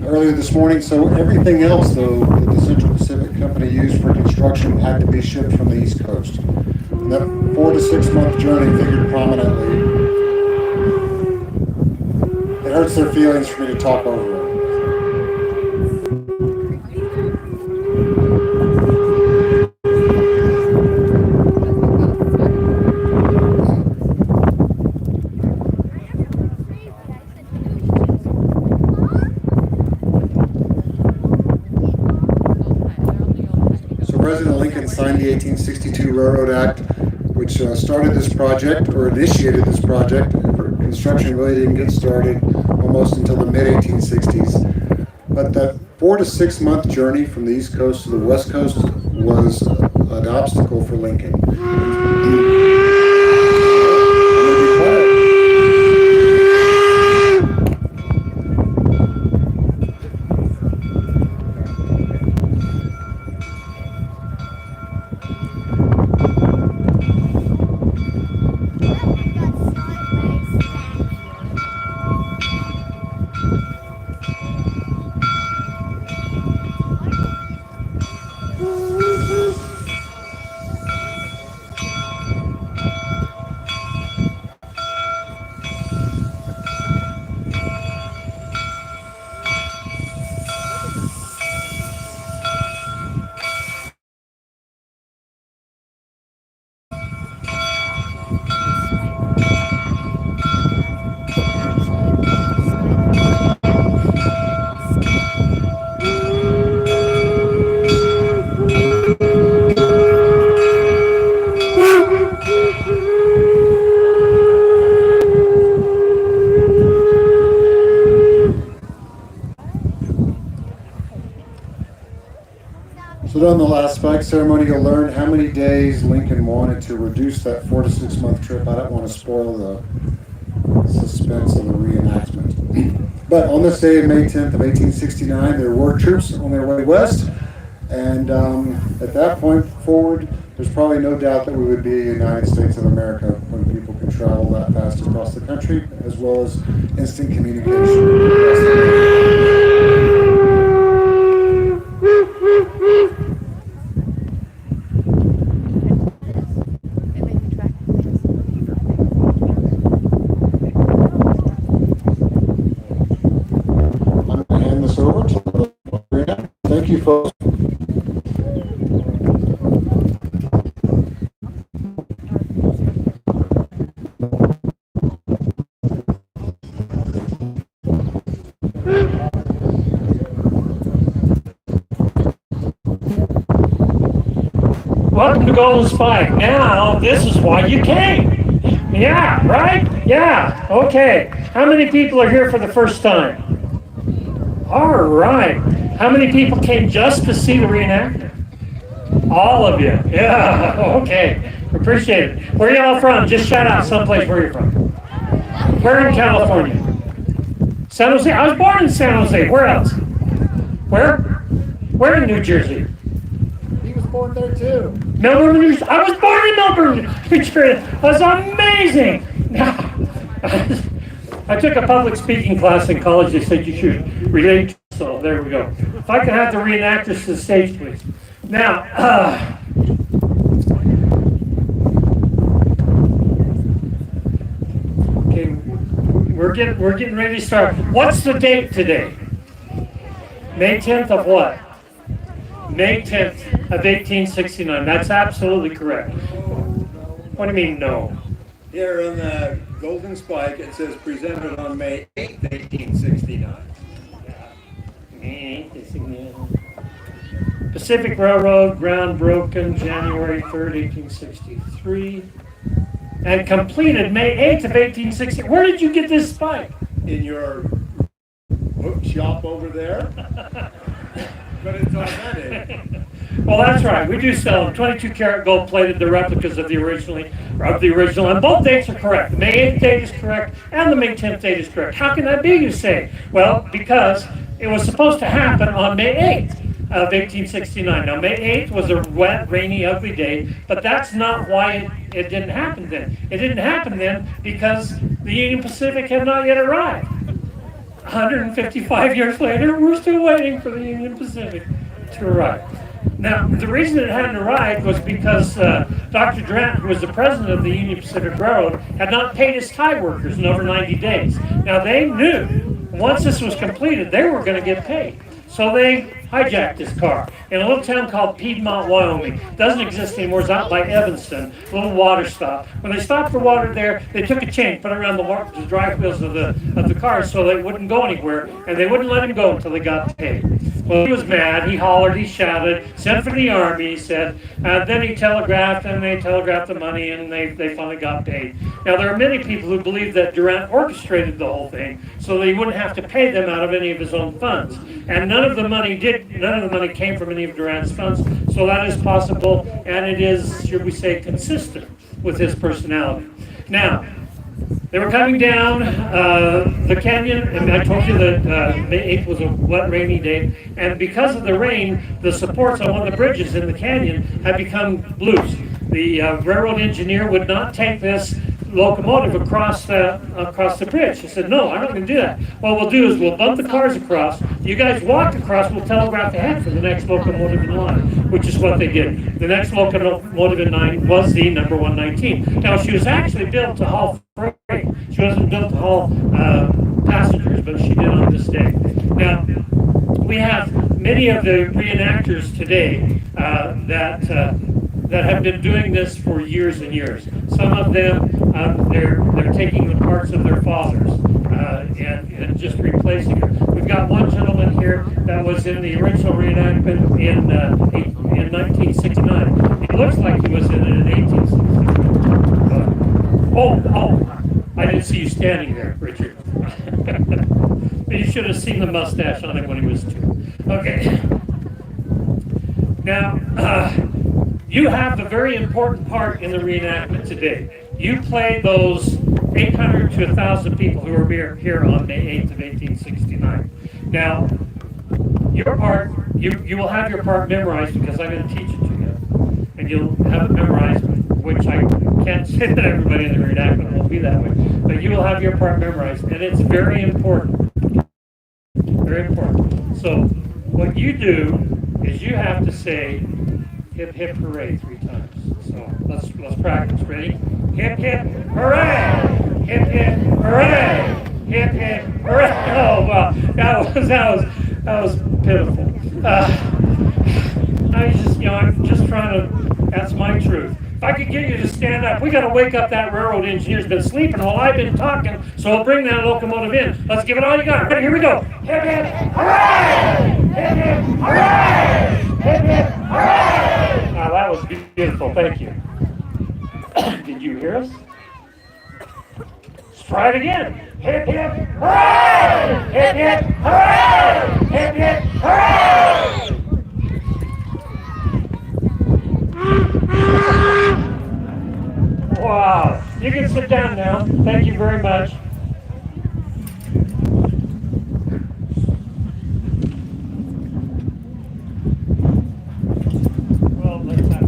earlier this morning, so everything else, though, that the Central Pacific Company used for construction had to be shipped from the East Coast. And that 4 to 6 month journey figured prominently. It hurts their feelings for me to talk over it. President Lincoln signed the 1862 Railroad Act, which started this project, or initiated this project. Construction really didn't get started almost until the mid-1860s. But that 4 to 6 month journey from the East Coast to the West Coast was an obstacle for Lincoln. So on the last spike ceremony, you'll learn how many days Lincoln wanted to reduce that 4 to 6 month trip. I don't want to spoil the suspense of the reenactment. But on this day, May 10th of 1869, there were troops on their way west. And at that point forward, there's probably no doubt that we would be the United States of America when people can travel that fast across the country, as well as instant communication. Thank you, folks. Welcome to Golden Spike. Now, this is why you came. Yeah, right? Yeah, okay. How many people are here for the first time? All right. How many people came just to see the reenactment? All of you. Yeah, okay. Appreciate it. Where are y'all from? Just shout out someplace where you're from. Where in California? San Jose? I was born in San Jose. Where else? Where? Where in New Jersey? He was born there too. Melbourne, New Jersey. I was born in Melbourne, New Jersey. That's amazing. I took a public speaking class in college. They said you should relate. So there we go. If I can have the reenactors to the stage, please. Now, okay, we're getting ready to start. What's the date today? May 10th of what? May 10th of 1869. That's absolutely correct. What do you mean, no? Here on the Golden Spike, it says presented on May 8th, 1869. Pacific Railroad, ground broken January 3rd, 1863, and completed May 8th of 1860. Where did you get this spike? In your bookshop over there. But it's authentic. Well, that's right. We do sell them 22 karat gold plated, the replicas of the original, and both dates are correct. The May 8th date is correct, and the May 10th date is correct. How can that be, you say? Well, because it was supposed to happen on May 8th of 1869. Now, May 8th was a wet, rainy, ugly day, but that's not why it didn't happen then. It didn't happen then because the Union Pacific had not yet arrived. 155 years later, we're still waiting for the Union Pacific to arrive. Now, the reason it hadn't arrived was because Dr. Durant, who was the president of the Union Pacific Railroad, had not paid his tie workers in over 90 days. Now, they knew once this was completed, they were going to get paid. So they hijacked this car in a little town called Piedmont, Wyoming. It doesn't exist anymore. It's out by Evanston, a little water stop. When they stopped for water there, they took a chain, put it around the drive wheels of the car so they wouldn't go anywhere, and they wouldn't let him go until they got paid. Well, he was mad. He hollered, he shouted, sent for the army, he said. Then he telegraphed, and they telegraphed the money, and they finally got paid. Now, there are many people who believe that Durant orchestrated the whole thing so that he wouldn't have to pay them out of any of his own funds. And none of the money came from any of Durant's funds, so that is possible, and it is, should we say, consistent with his personality. Now, they were coming down the canyon, and I told you that May 8th was a wet, rainy day, and because of the rain, the supports on one of the bridges in the canyon had become loose. The railroad engineer would not take this locomotive across the bridge. He said, no, I'm not going to do that. What we'll do is we'll bump the cars across. You guys walk across, we'll telegraph ahead for the next locomotive in line, which is what they did. The next locomotive in line was the number 119. Now, she was actually built to haul freight. She wasn't built to haul passengers, but she did on this day. Now, we have many of the reenactors today that have been doing this for years and years. Some of them, they're taking the parts of their fathers and just replacing them. We've got one gentleman here that was in the original reenactment in 1969. It looks like he was in it in 1869. I didn't see you standing there, Richard. You should have seen the mustache on him when he was 2. Okay. Now, you have the very important part in the reenactment today. You play those 800 to 1,000 people who were here on May 8th of 1869. Now, your part, you will have your part memorized because I'm going to teach it to you. And you'll have it memorized, which I can't say that everybody in the reenactment will be that way. But you will have your part memorized, and it's very important. Very important. So, what you do is you have to say, hip, hip, hooray 3 times. So let's practice. Ready? Hip, hip, hooray! Hip, hip, hooray! Hip, hip, hooray! Oh, wow. That was pitiful. I'm just trying to, that's my truth. If I could get you to stand up, we got to wake up that railroad engineer who's been sleeping while I've been talking, so I'll bring that locomotive in. Let's give it all you got. Ready? Here we go. Hip, hip, hooray! Hip, hip, hooray! Hip, hip, hooray! Now that was beautiful. Thank you. Did you hear us? Let's try it again. Hip, hip, hooray! Hip, hip, hooray! Hip, hip, hooray! Wow. You can sit down now. Thank you very much. Well, let's have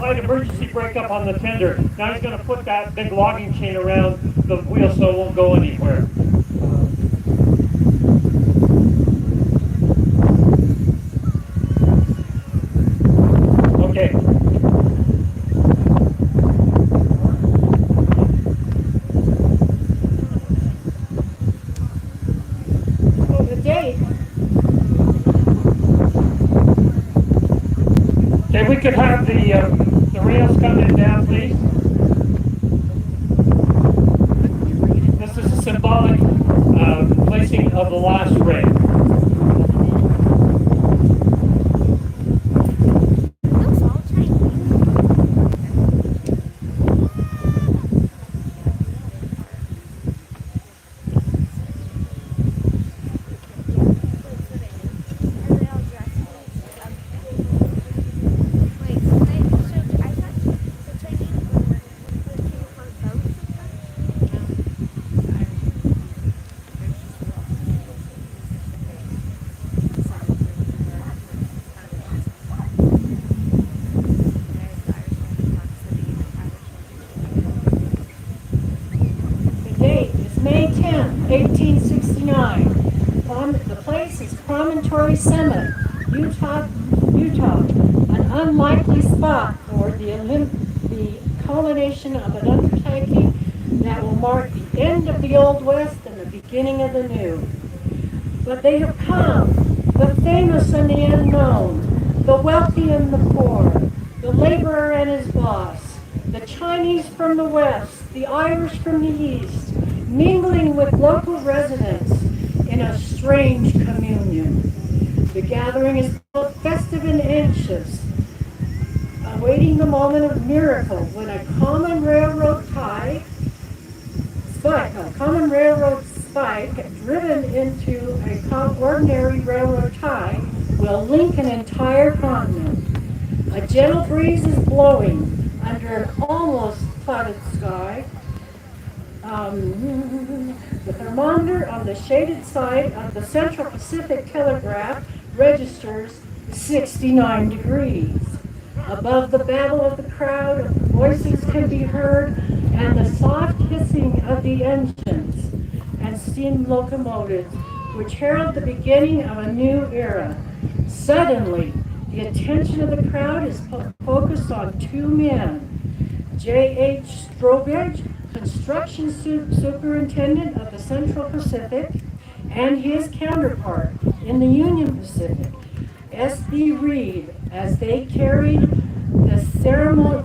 applied emergency brake up on the tender. Now he's going to put that big logging chain around the wheel so it won't go anywhere. Okay. Good day. Okay, we could have the rails coming down, please. This is a symbolic placing of the last rail. May 10th, 1869. The place is Promontory Summit, Utah, an unlikely spot for the culmination of an undertaking that will mark the end of the Old West and the beginning of the New. But they have come, the famous and the unknown, the wealthy and the poor, the laborer and his boss, the Chinese from the West, the Irish from the East, mingling with local residents in a strange communion. The gathering is both festive and anxious, awaiting the moment of miracle when a common railroad spike driven into a ordinary railroad tie will link an entire continent. A gentle breeze is blowing under an almost clouded sky. The thermometer on the shaded side of the Central Pacific Telegraph registers 69 degrees. Above the babble of the crowd, voices can be heard, and the soft hissing of the engines and steam locomotives, which herald the beginning of a new era. Suddenly, the attention of the crowd is focused on two men. J.H. Strobridge, construction superintendent of the Central Pacific, and his counterpart in the Union Pacific, S.B. Reed, as they carried the ceremonial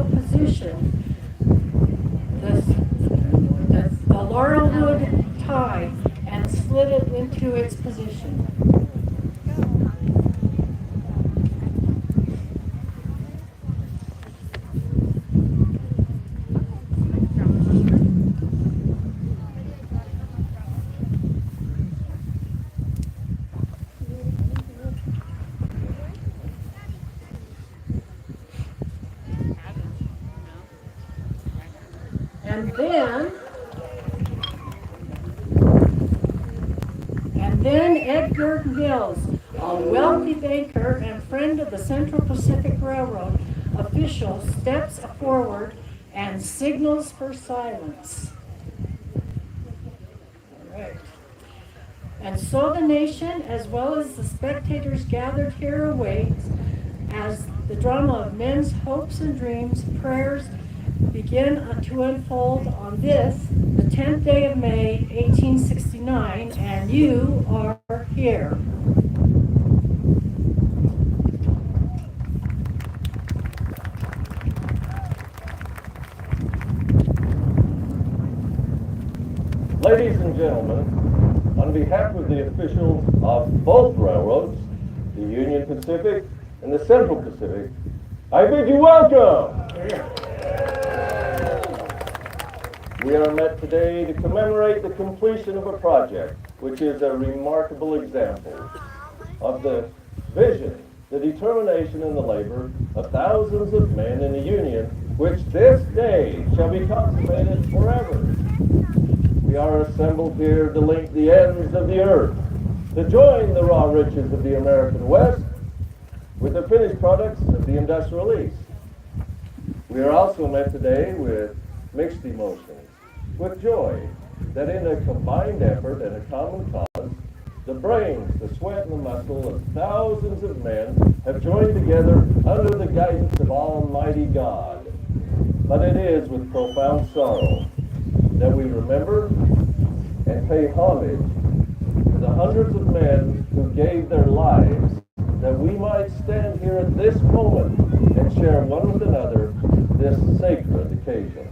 position, the laurelwood tie, and slid it into its position. And then Edgar Mills, a wealthy banker and friend of the Central Pacific Railroad official, steps forward and signals for silence. All right. And so the nation, as well as the spectators gathered here, awaits as the drama of men's hopes and dreams, prayers, begin to unfold on this, the 10th day of May, 1869, and you are here. Ladies and gentlemen, on behalf of the officials of both railroads, the Union Pacific and the Central Pacific, I bid you welcome. We are met today to commemorate the completion of a project which is a remarkable example of the vision, the determination, and the labor of thousands of men in the Union, which this day shall be consummated forever. We are assembled here to link the ends of the earth, to join the raw riches of the American West, with the finished products of the Industrial East. We are also met today with mixed emotions, with joy that in a combined effort and a common cause, the brains, the sweat, and the muscle of thousands of men have joined together under the guidance of Almighty God. But it is with profound sorrow that we remember and pay homage to the hundreds of men who gave their lives that we might stand here at this moment and share one with another this sacred occasion.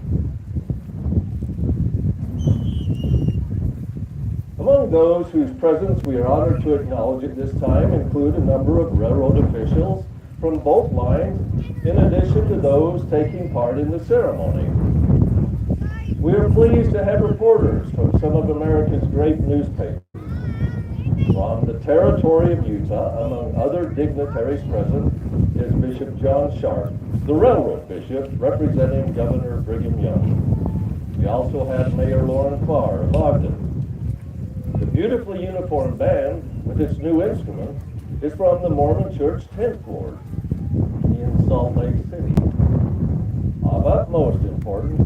Among those whose presence we are honored to acknowledge at this time include a number of railroad officials from both lines, in addition to those taking part in the ceremony. We are pleased to have reporters from some of America's great newspapers. From the territory of Utah, among other dignitaries present, is Bishop John Sharp, the railroad bishop representing Governor Brigham Young. We also have Mayor Lauren Farr of Ogden. The beautifully uniformed band, with its new instrument, is from the Mormon Church 10th Ward in Salt Lake City. Of utmost importance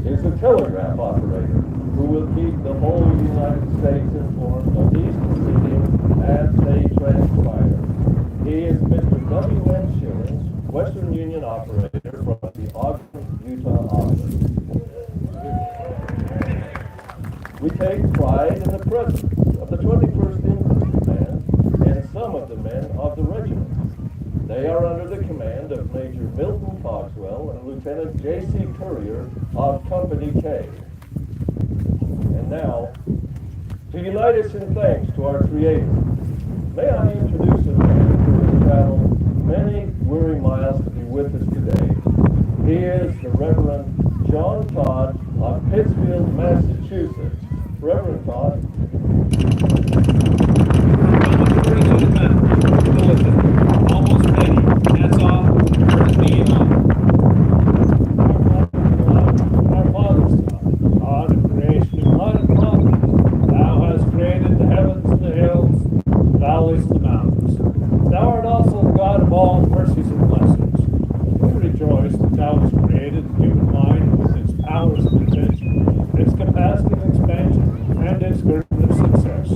is the telegraph operator, who will keep the whole United States informed of these proceedings as they transpire. He is Mr. W.N. Schillings, Western Union operator from the Ogden, Utah office. We take pride in the presence of the 21st Infantry Band and some of the men of the regiment. They are under the command of Major Milton Cogswell and Lieutenant J.C. Courier of Company K. And now, to unite us in thanks to our Creator, may I introduce a man who has traveled many weary miles to be with us today. He is the Reverend John Todd of Pittsfield, Massachusetts. Reverend Todd. Almost ready. That's all. We're being on. Our Father's God of creation and God of providence, Thou hast created the heavens and the hills, the valleys and the mountains. Thou art also the God of all mercies and blessings. We rejoice that Thou hast created the human mind with its powers of invention, its capacity of expansion, and its spirit of success.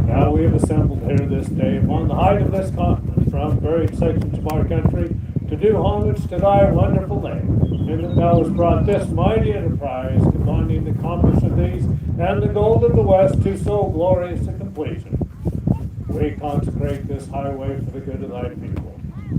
Now we have assembled here this day upon the height of this continent from varied sections of our country to do homage to Thy wonderful name, in that Thou hast brought this mighty enterprise, combining the commerce of these and the gold of the West to so glorious a completion. We consecrate this highway for the good of Thy people.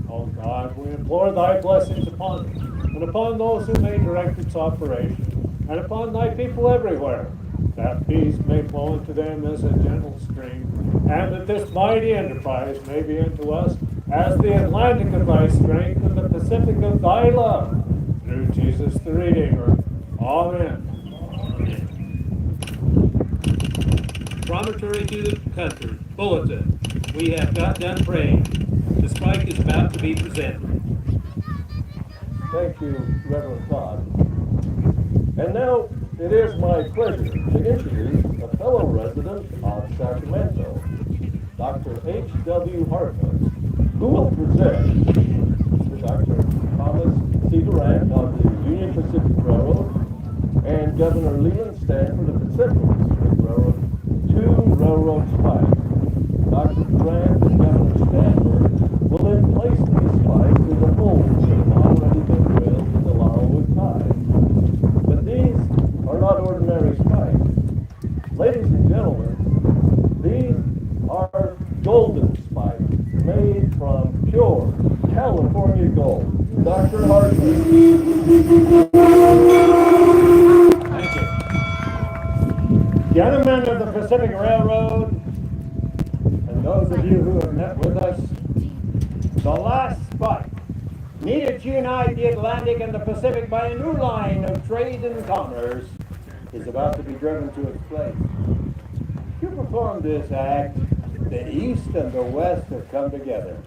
O God, we implore Thy blessings upon it, and upon those who may direct its operation, and upon Thy people everywhere, that peace may flow into them as a gentle stream, and that this mighty enterprise may be unto us as the Atlantic of Thy strength and the Pacific of Thy love, through Jesus the Redeemer. Amen. Promontory to the country. Bulletin. We have got done praying. The spike is about to be presented. Thank you, Reverend Todd. And now, it is my pleasure to introduce a fellow resident of Sacramento, Dr. H.W. Hartman, who will present Dr. Thomas C. Durant of the Union Pacific Railroad and Governor Leland Stanford of the Central Pacific Railroad, two railroad spikes. Dr. Durant and Governor Stanford will then place these spikes in the holes that have already been drilled in the laurelwood ties. But these are not ordinary spikes. Ladies and gentlemen, these are golden spikes made from pure California gold. Dr. Hartman. Thank you. Gentlemen of the Pacific Railroad, and those of you who have met with us, the last spike needed to unite the Atlantic and the Pacific by a new line of trade and commerce is about to be driven to its place. To perform this act, the East and the West have come together.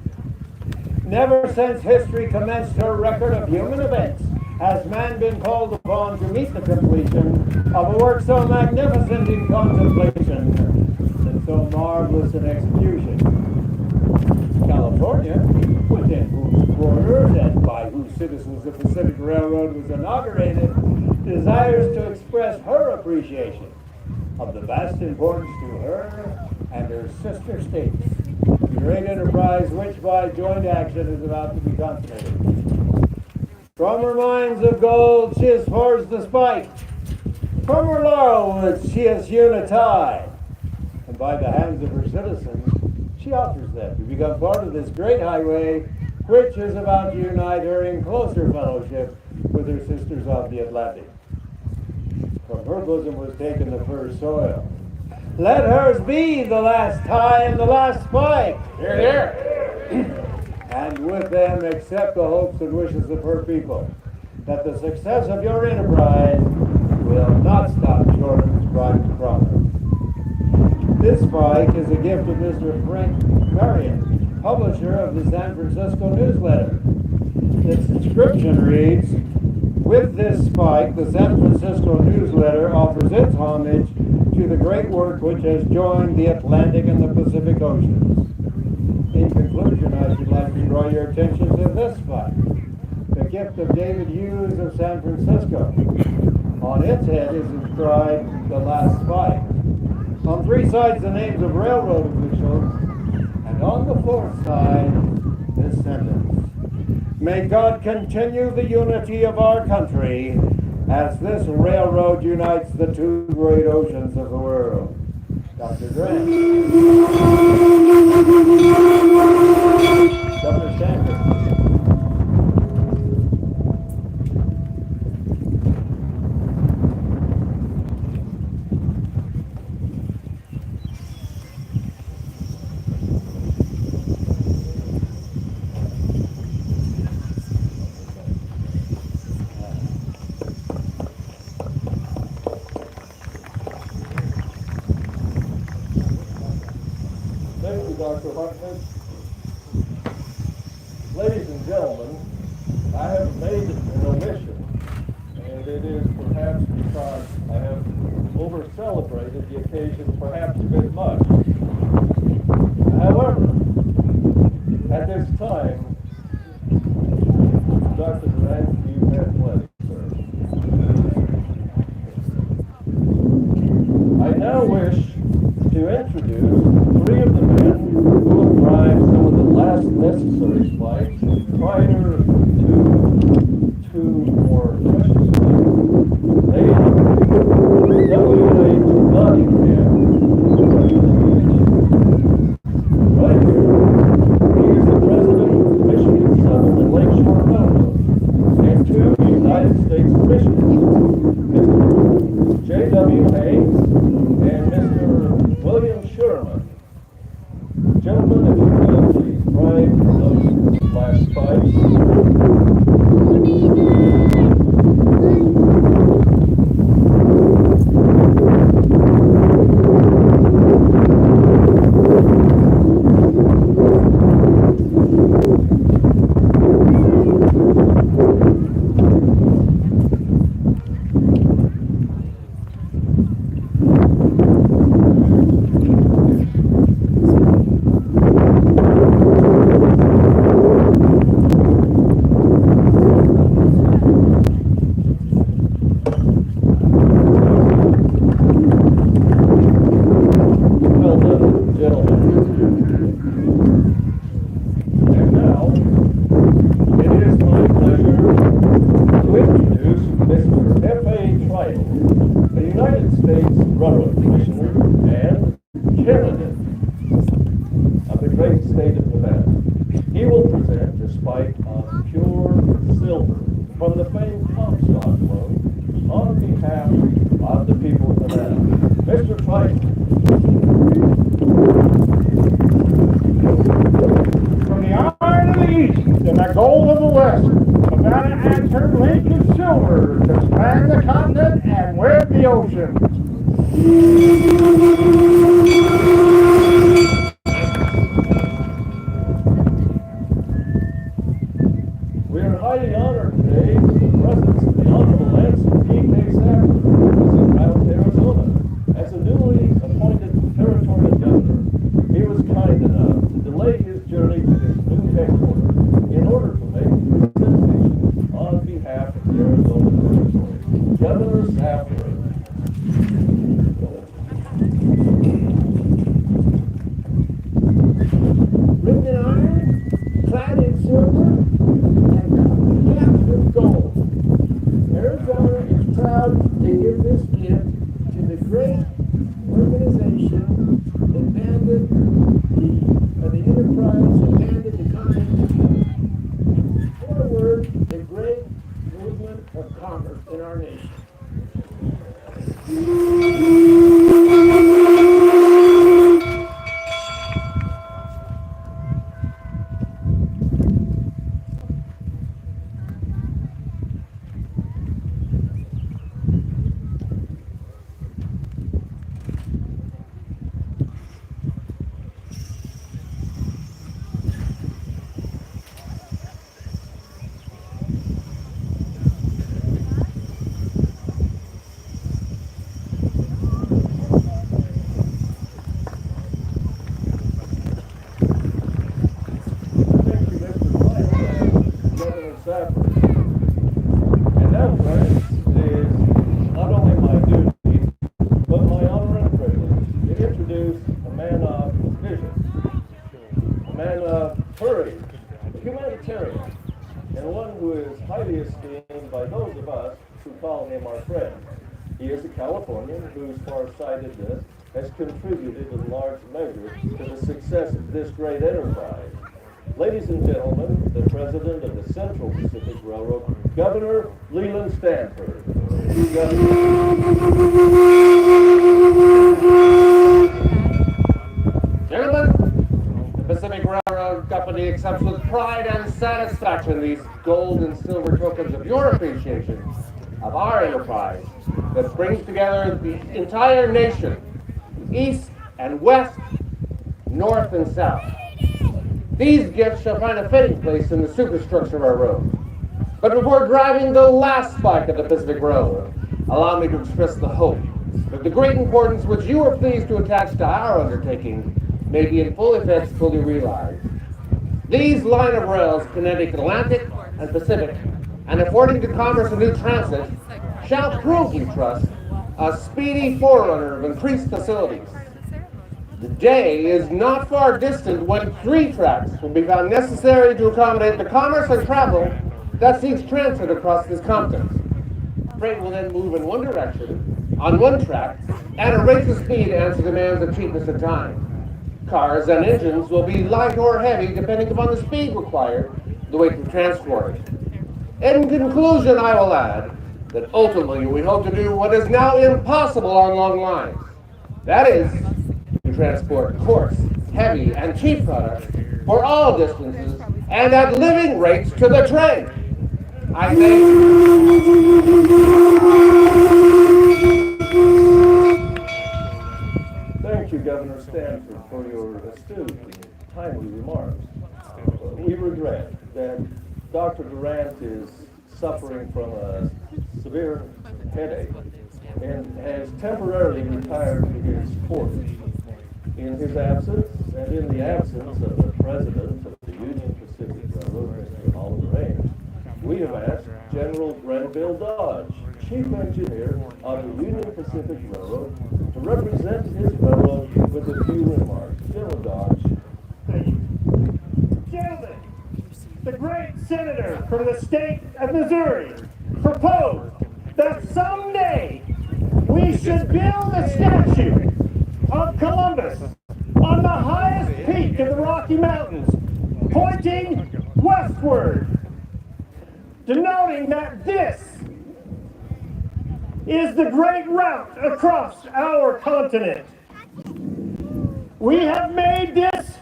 Never since history commenced her record of human events has man been called upon to meet the completion of a work so magnificent in contemplation and so marvelous in execution. California headquarters and by whose citizens the Pacific Railroad was inaugurated, desires to express her appreciation of the vast importance to her and her sister states, the great enterprise which by joint action is about to be consummated. From her mines of gold she has forged the spike. From her laurelwoods she has hewn a tie. And by the hands of her citizens, she offers them to become part of this great highway which is about to unite her in closer fellowship with her sisters of the Atlantic. From her bosom was taken the first soil. Let hers be the last tie and the last spike. Hear, hear. And with them accept the hopes and wishes of her people, that the success of your enterprise will not stop short of its private promise. This spike is a gift of Mr. Frank Marion, publisher of the San Francisco newsletter. Its inscription reads, "With this spike, the San Francisco newsletter offers its homage to the great work which has joined the Atlantic and the Pacific Oceans." In conclusion, I should like to draw your attention to this spike, the gift of David Hughes of San Francisco. On its head is inscribed "The Last Spike." On three sides, the names of railroad officials, and on the fourth side, this sentence: "May God continue the unity of our country as this railroad unites the two great oceans of the world." Dr. Grant. Governor Sanders. Dr. Hartman. Ladies and gentlemen, I have made an omission, and it is perhaps because I have over-celebrated the occasion perhaps a bit much. However, at this time, Dr. Durant, you have plenty, sir. I now wish to introduce three of the men who will drive some of the last necessary spikes prior to two more precious spikes. They are W.H. Nottingham. Right here, he is the president of Michigan Southern and Lakeshore Railroad, and two United States commissioners, Mr. J.W. Hayes and Mr. William Sherman. Gentlemen, if you will, please drive those last spikes. In order to staffers. And now, friends, it is not only my duty, but my honor and privilege to introduce a man of vision, a man of courage, a humanitarian, and one who is highly esteemed by those of us who call him our friend. He is a Californian whose farsightedness has contributed in large measure to the success of this great enterprise. Ladies and gentlemen, the President of the Central Pacific Railroad, Governor Leland Stanford. Gentlemen, the Pacific Railroad Company accepts with pride and satisfaction these gold and silver tokens of your appreciation of our enterprise that brings together the entire nation, east and west, north and south. These gifts shall find a fitting place in the superstructure of our road. But before driving the last spike of the Pacific Railroad, allow me to express the hope that the great importance which you are pleased to attach to our undertaking may be in full effect fully realized. These line of rails connecting Atlantic and Pacific, and affording to commerce a new transit, shall prove, we trust, a speedy forerunner of increased facilities. The day is not far distant when 3 tracks will be found necessary to accommodate the commerce and travel that seeks transit across this continent. Freight will then move in one direction, on one track, at a rate of speed to answer demands of cheapness and time. Cars and engines will be light or heavy depending upon the speed required, the weight of transport. In conclusion, I will add that ultimately we hope to do what is now impossible on long lines. That is, to transport coarse, heavy, and cheap products for all distances and at living rates to the train. I thank you. Thank you, Governor Stanford, for your astute and timely remarks. We regret that Dr. Durant is suffering from a severe headache and has temporarily retired to his quarters. In his absence, and in the absence of the President of the Union Pacific Railroad, Mr. Oliver Ames, we have asked General Grenville Dodge, Chief Engineer of the Union Pacific Railroad, to represent his railroad with a few remarks. General Dodge. Thank you. Gentlemen, the great senator from the state of Missouri proposed that someday we should build a statue of Columbus on the highest peak of the Rocky Mountains, pointing westward, denoting that this is the great route across our continent. We have made this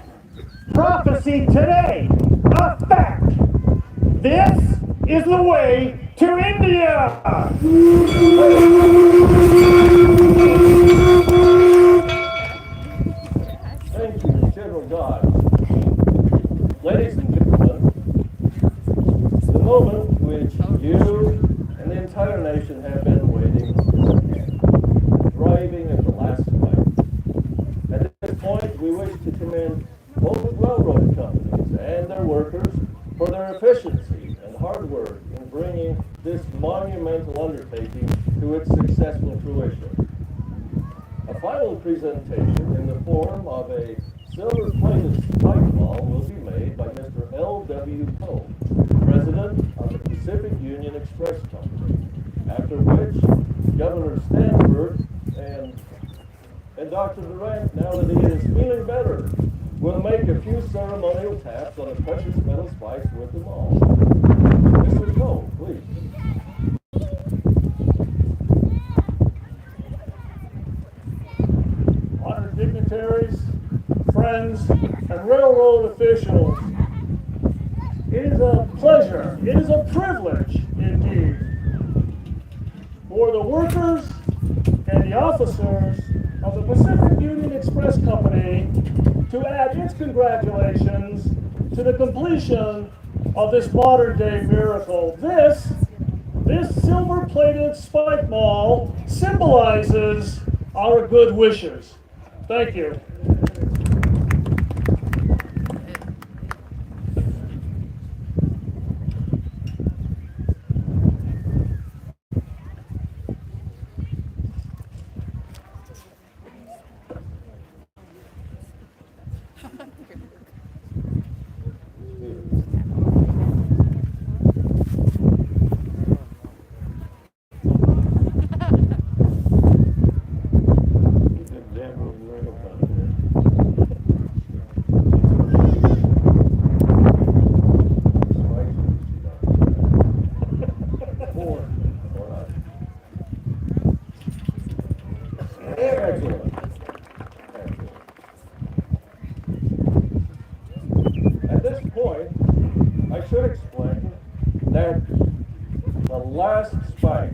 prophecy today a fact. This is the way to India. Thank you, General Dodge. Ladies and gentlemen, the moment which you and the entire nation have been waiting for, driving at the last fight. At this point, we wish to commend both railroad companies and their workers for their efficiency and hard work in bringing this monumental undertaking to its successful fruition. A final presentation in the form of a silver-plated spike ball will be made by Mr. L.W. Poe, President of the Pacific Union Express Company, after which Governor Stanford and Dr. Durant, now that he is feeling better, will make a few ceremonial taps on the precious metal spikes with them all. Mr. Poe, please. Honored dignitaries, friends, and railroad officials, it is a pleasure, it is a privilege indeed for the workers and the officers of the Pacific Union Express Company to add its congratulations to the completion of this modern-day miracle. This silver-plated spike ball symbolizes our good wishes. Thank you. should explain that the last spike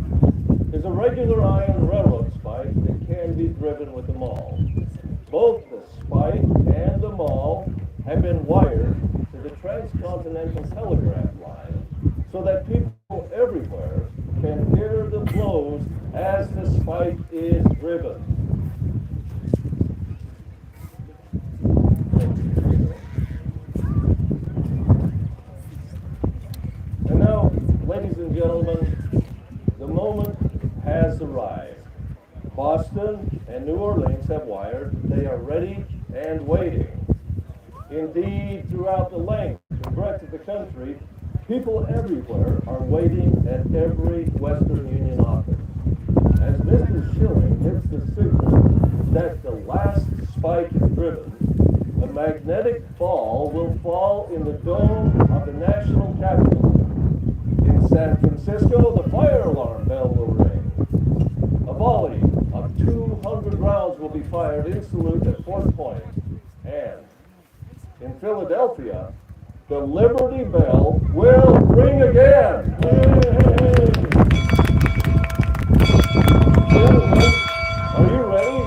is a regular iron railroad spike that can be driven with a maul. Both the spike and the maul have been wired to the transcontinental telegraph line so that people everywhere can hear the blows as the spike is driven. And now, ladies and gentlemen, the moment has arrived. Boston and New Orleans have wired. They are ready and waiting. Indeed, throughout the length and breadth of the country, people everywhere are waiting at every Western Union office. As Mr. Schilling hits the signal that the last spike is driven, a magnetic ball will fall in the dome of the national Capitol. In San Francisco, the fire alarm bell will ring. A volley of 200 rounds will be fired in salute at Fort Point. And in Philadelphia, the Liberty Bell will ring again. Gentlemen, are you ready?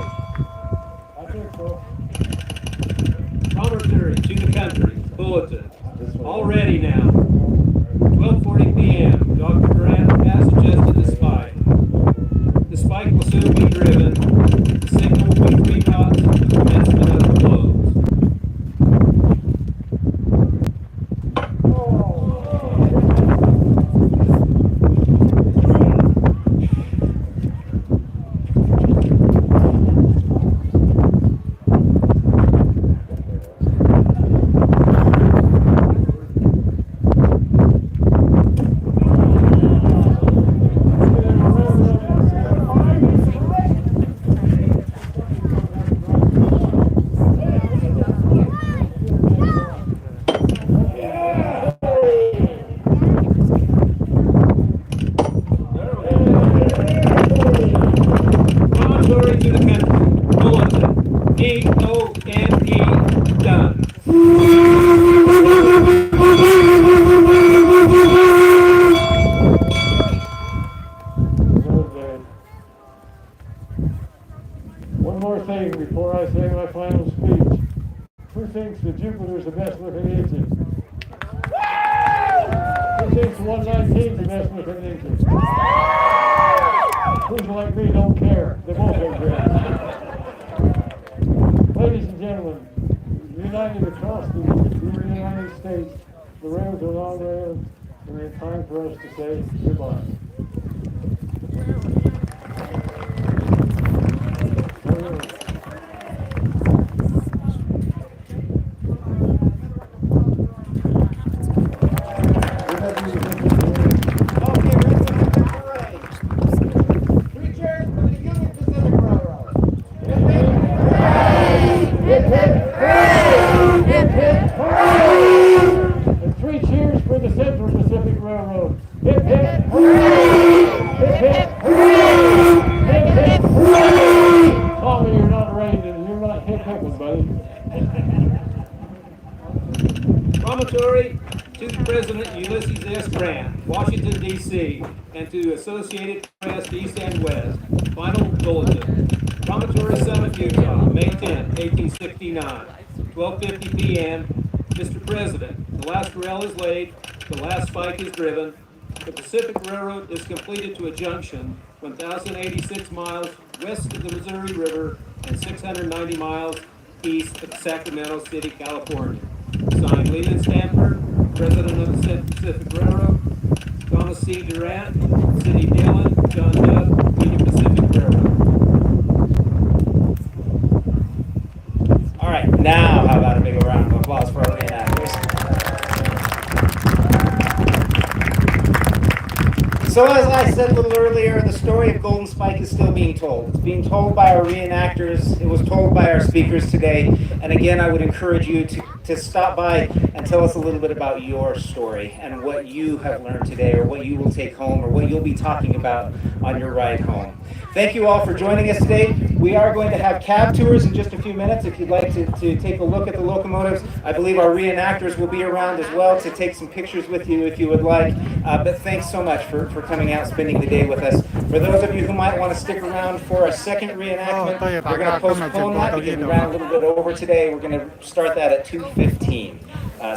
I think so. Commentary to the country. Bulletin. All ready now. 12:40 p.m. Dr. Grant has adjusted the spike. The spike will soon be driven. The signal will be 3 knots for the commencement of the blows. One more thing before I say my final speech. Who thinks the Jupiter's the best looking engine? Who thinks 119's the best looking engine? Who's like me don't care? They both don't care. Ladies and gentlemen, united across the United States, the rails are long rails, and it's time for us to say goodbye. Promontory to the President Ulysses S. Grant, Washington, D.C., and to Associated Press East and West. Final bulletin. Promontory Summit, Utah, May 10, 1869, 12:50 p.m. Mr. President, the last rail is laid, the last spike is driven, the Pacific Railroad is completed to a junction 1,086 miles west of the Missouri River and 690 miles east of Sacramento City, California. Signed, Leland Stanford, President of the Pacific Railroad, Thomas C. Durant, Sidney Dillon, John Duff, Union Pacific Railroad. All right, now how about a big round of applause for our reenactors? So as I said a little earlier, the story of Golden Spike is still being told. It's being told by our reenactors. It was told by our speakers today. And again, I would encourage you to to stop by and tell us a little bit about your story and what you have learned today, or what you will take home, or what you'll be talking about on your ride home. Thank you all for joining us today. We are going to have cab tours in just a few minutes. If you'd like to take a look at the locomotives, I believe our reenactors will be around as well to take some pictures with you if you would like. But thanks so much for coming out, spending the day with us. For those of you who might want to stick around for a second reenactment, we're going to postpone that because we ran a little bit over today. We're going to start that at 2:15. So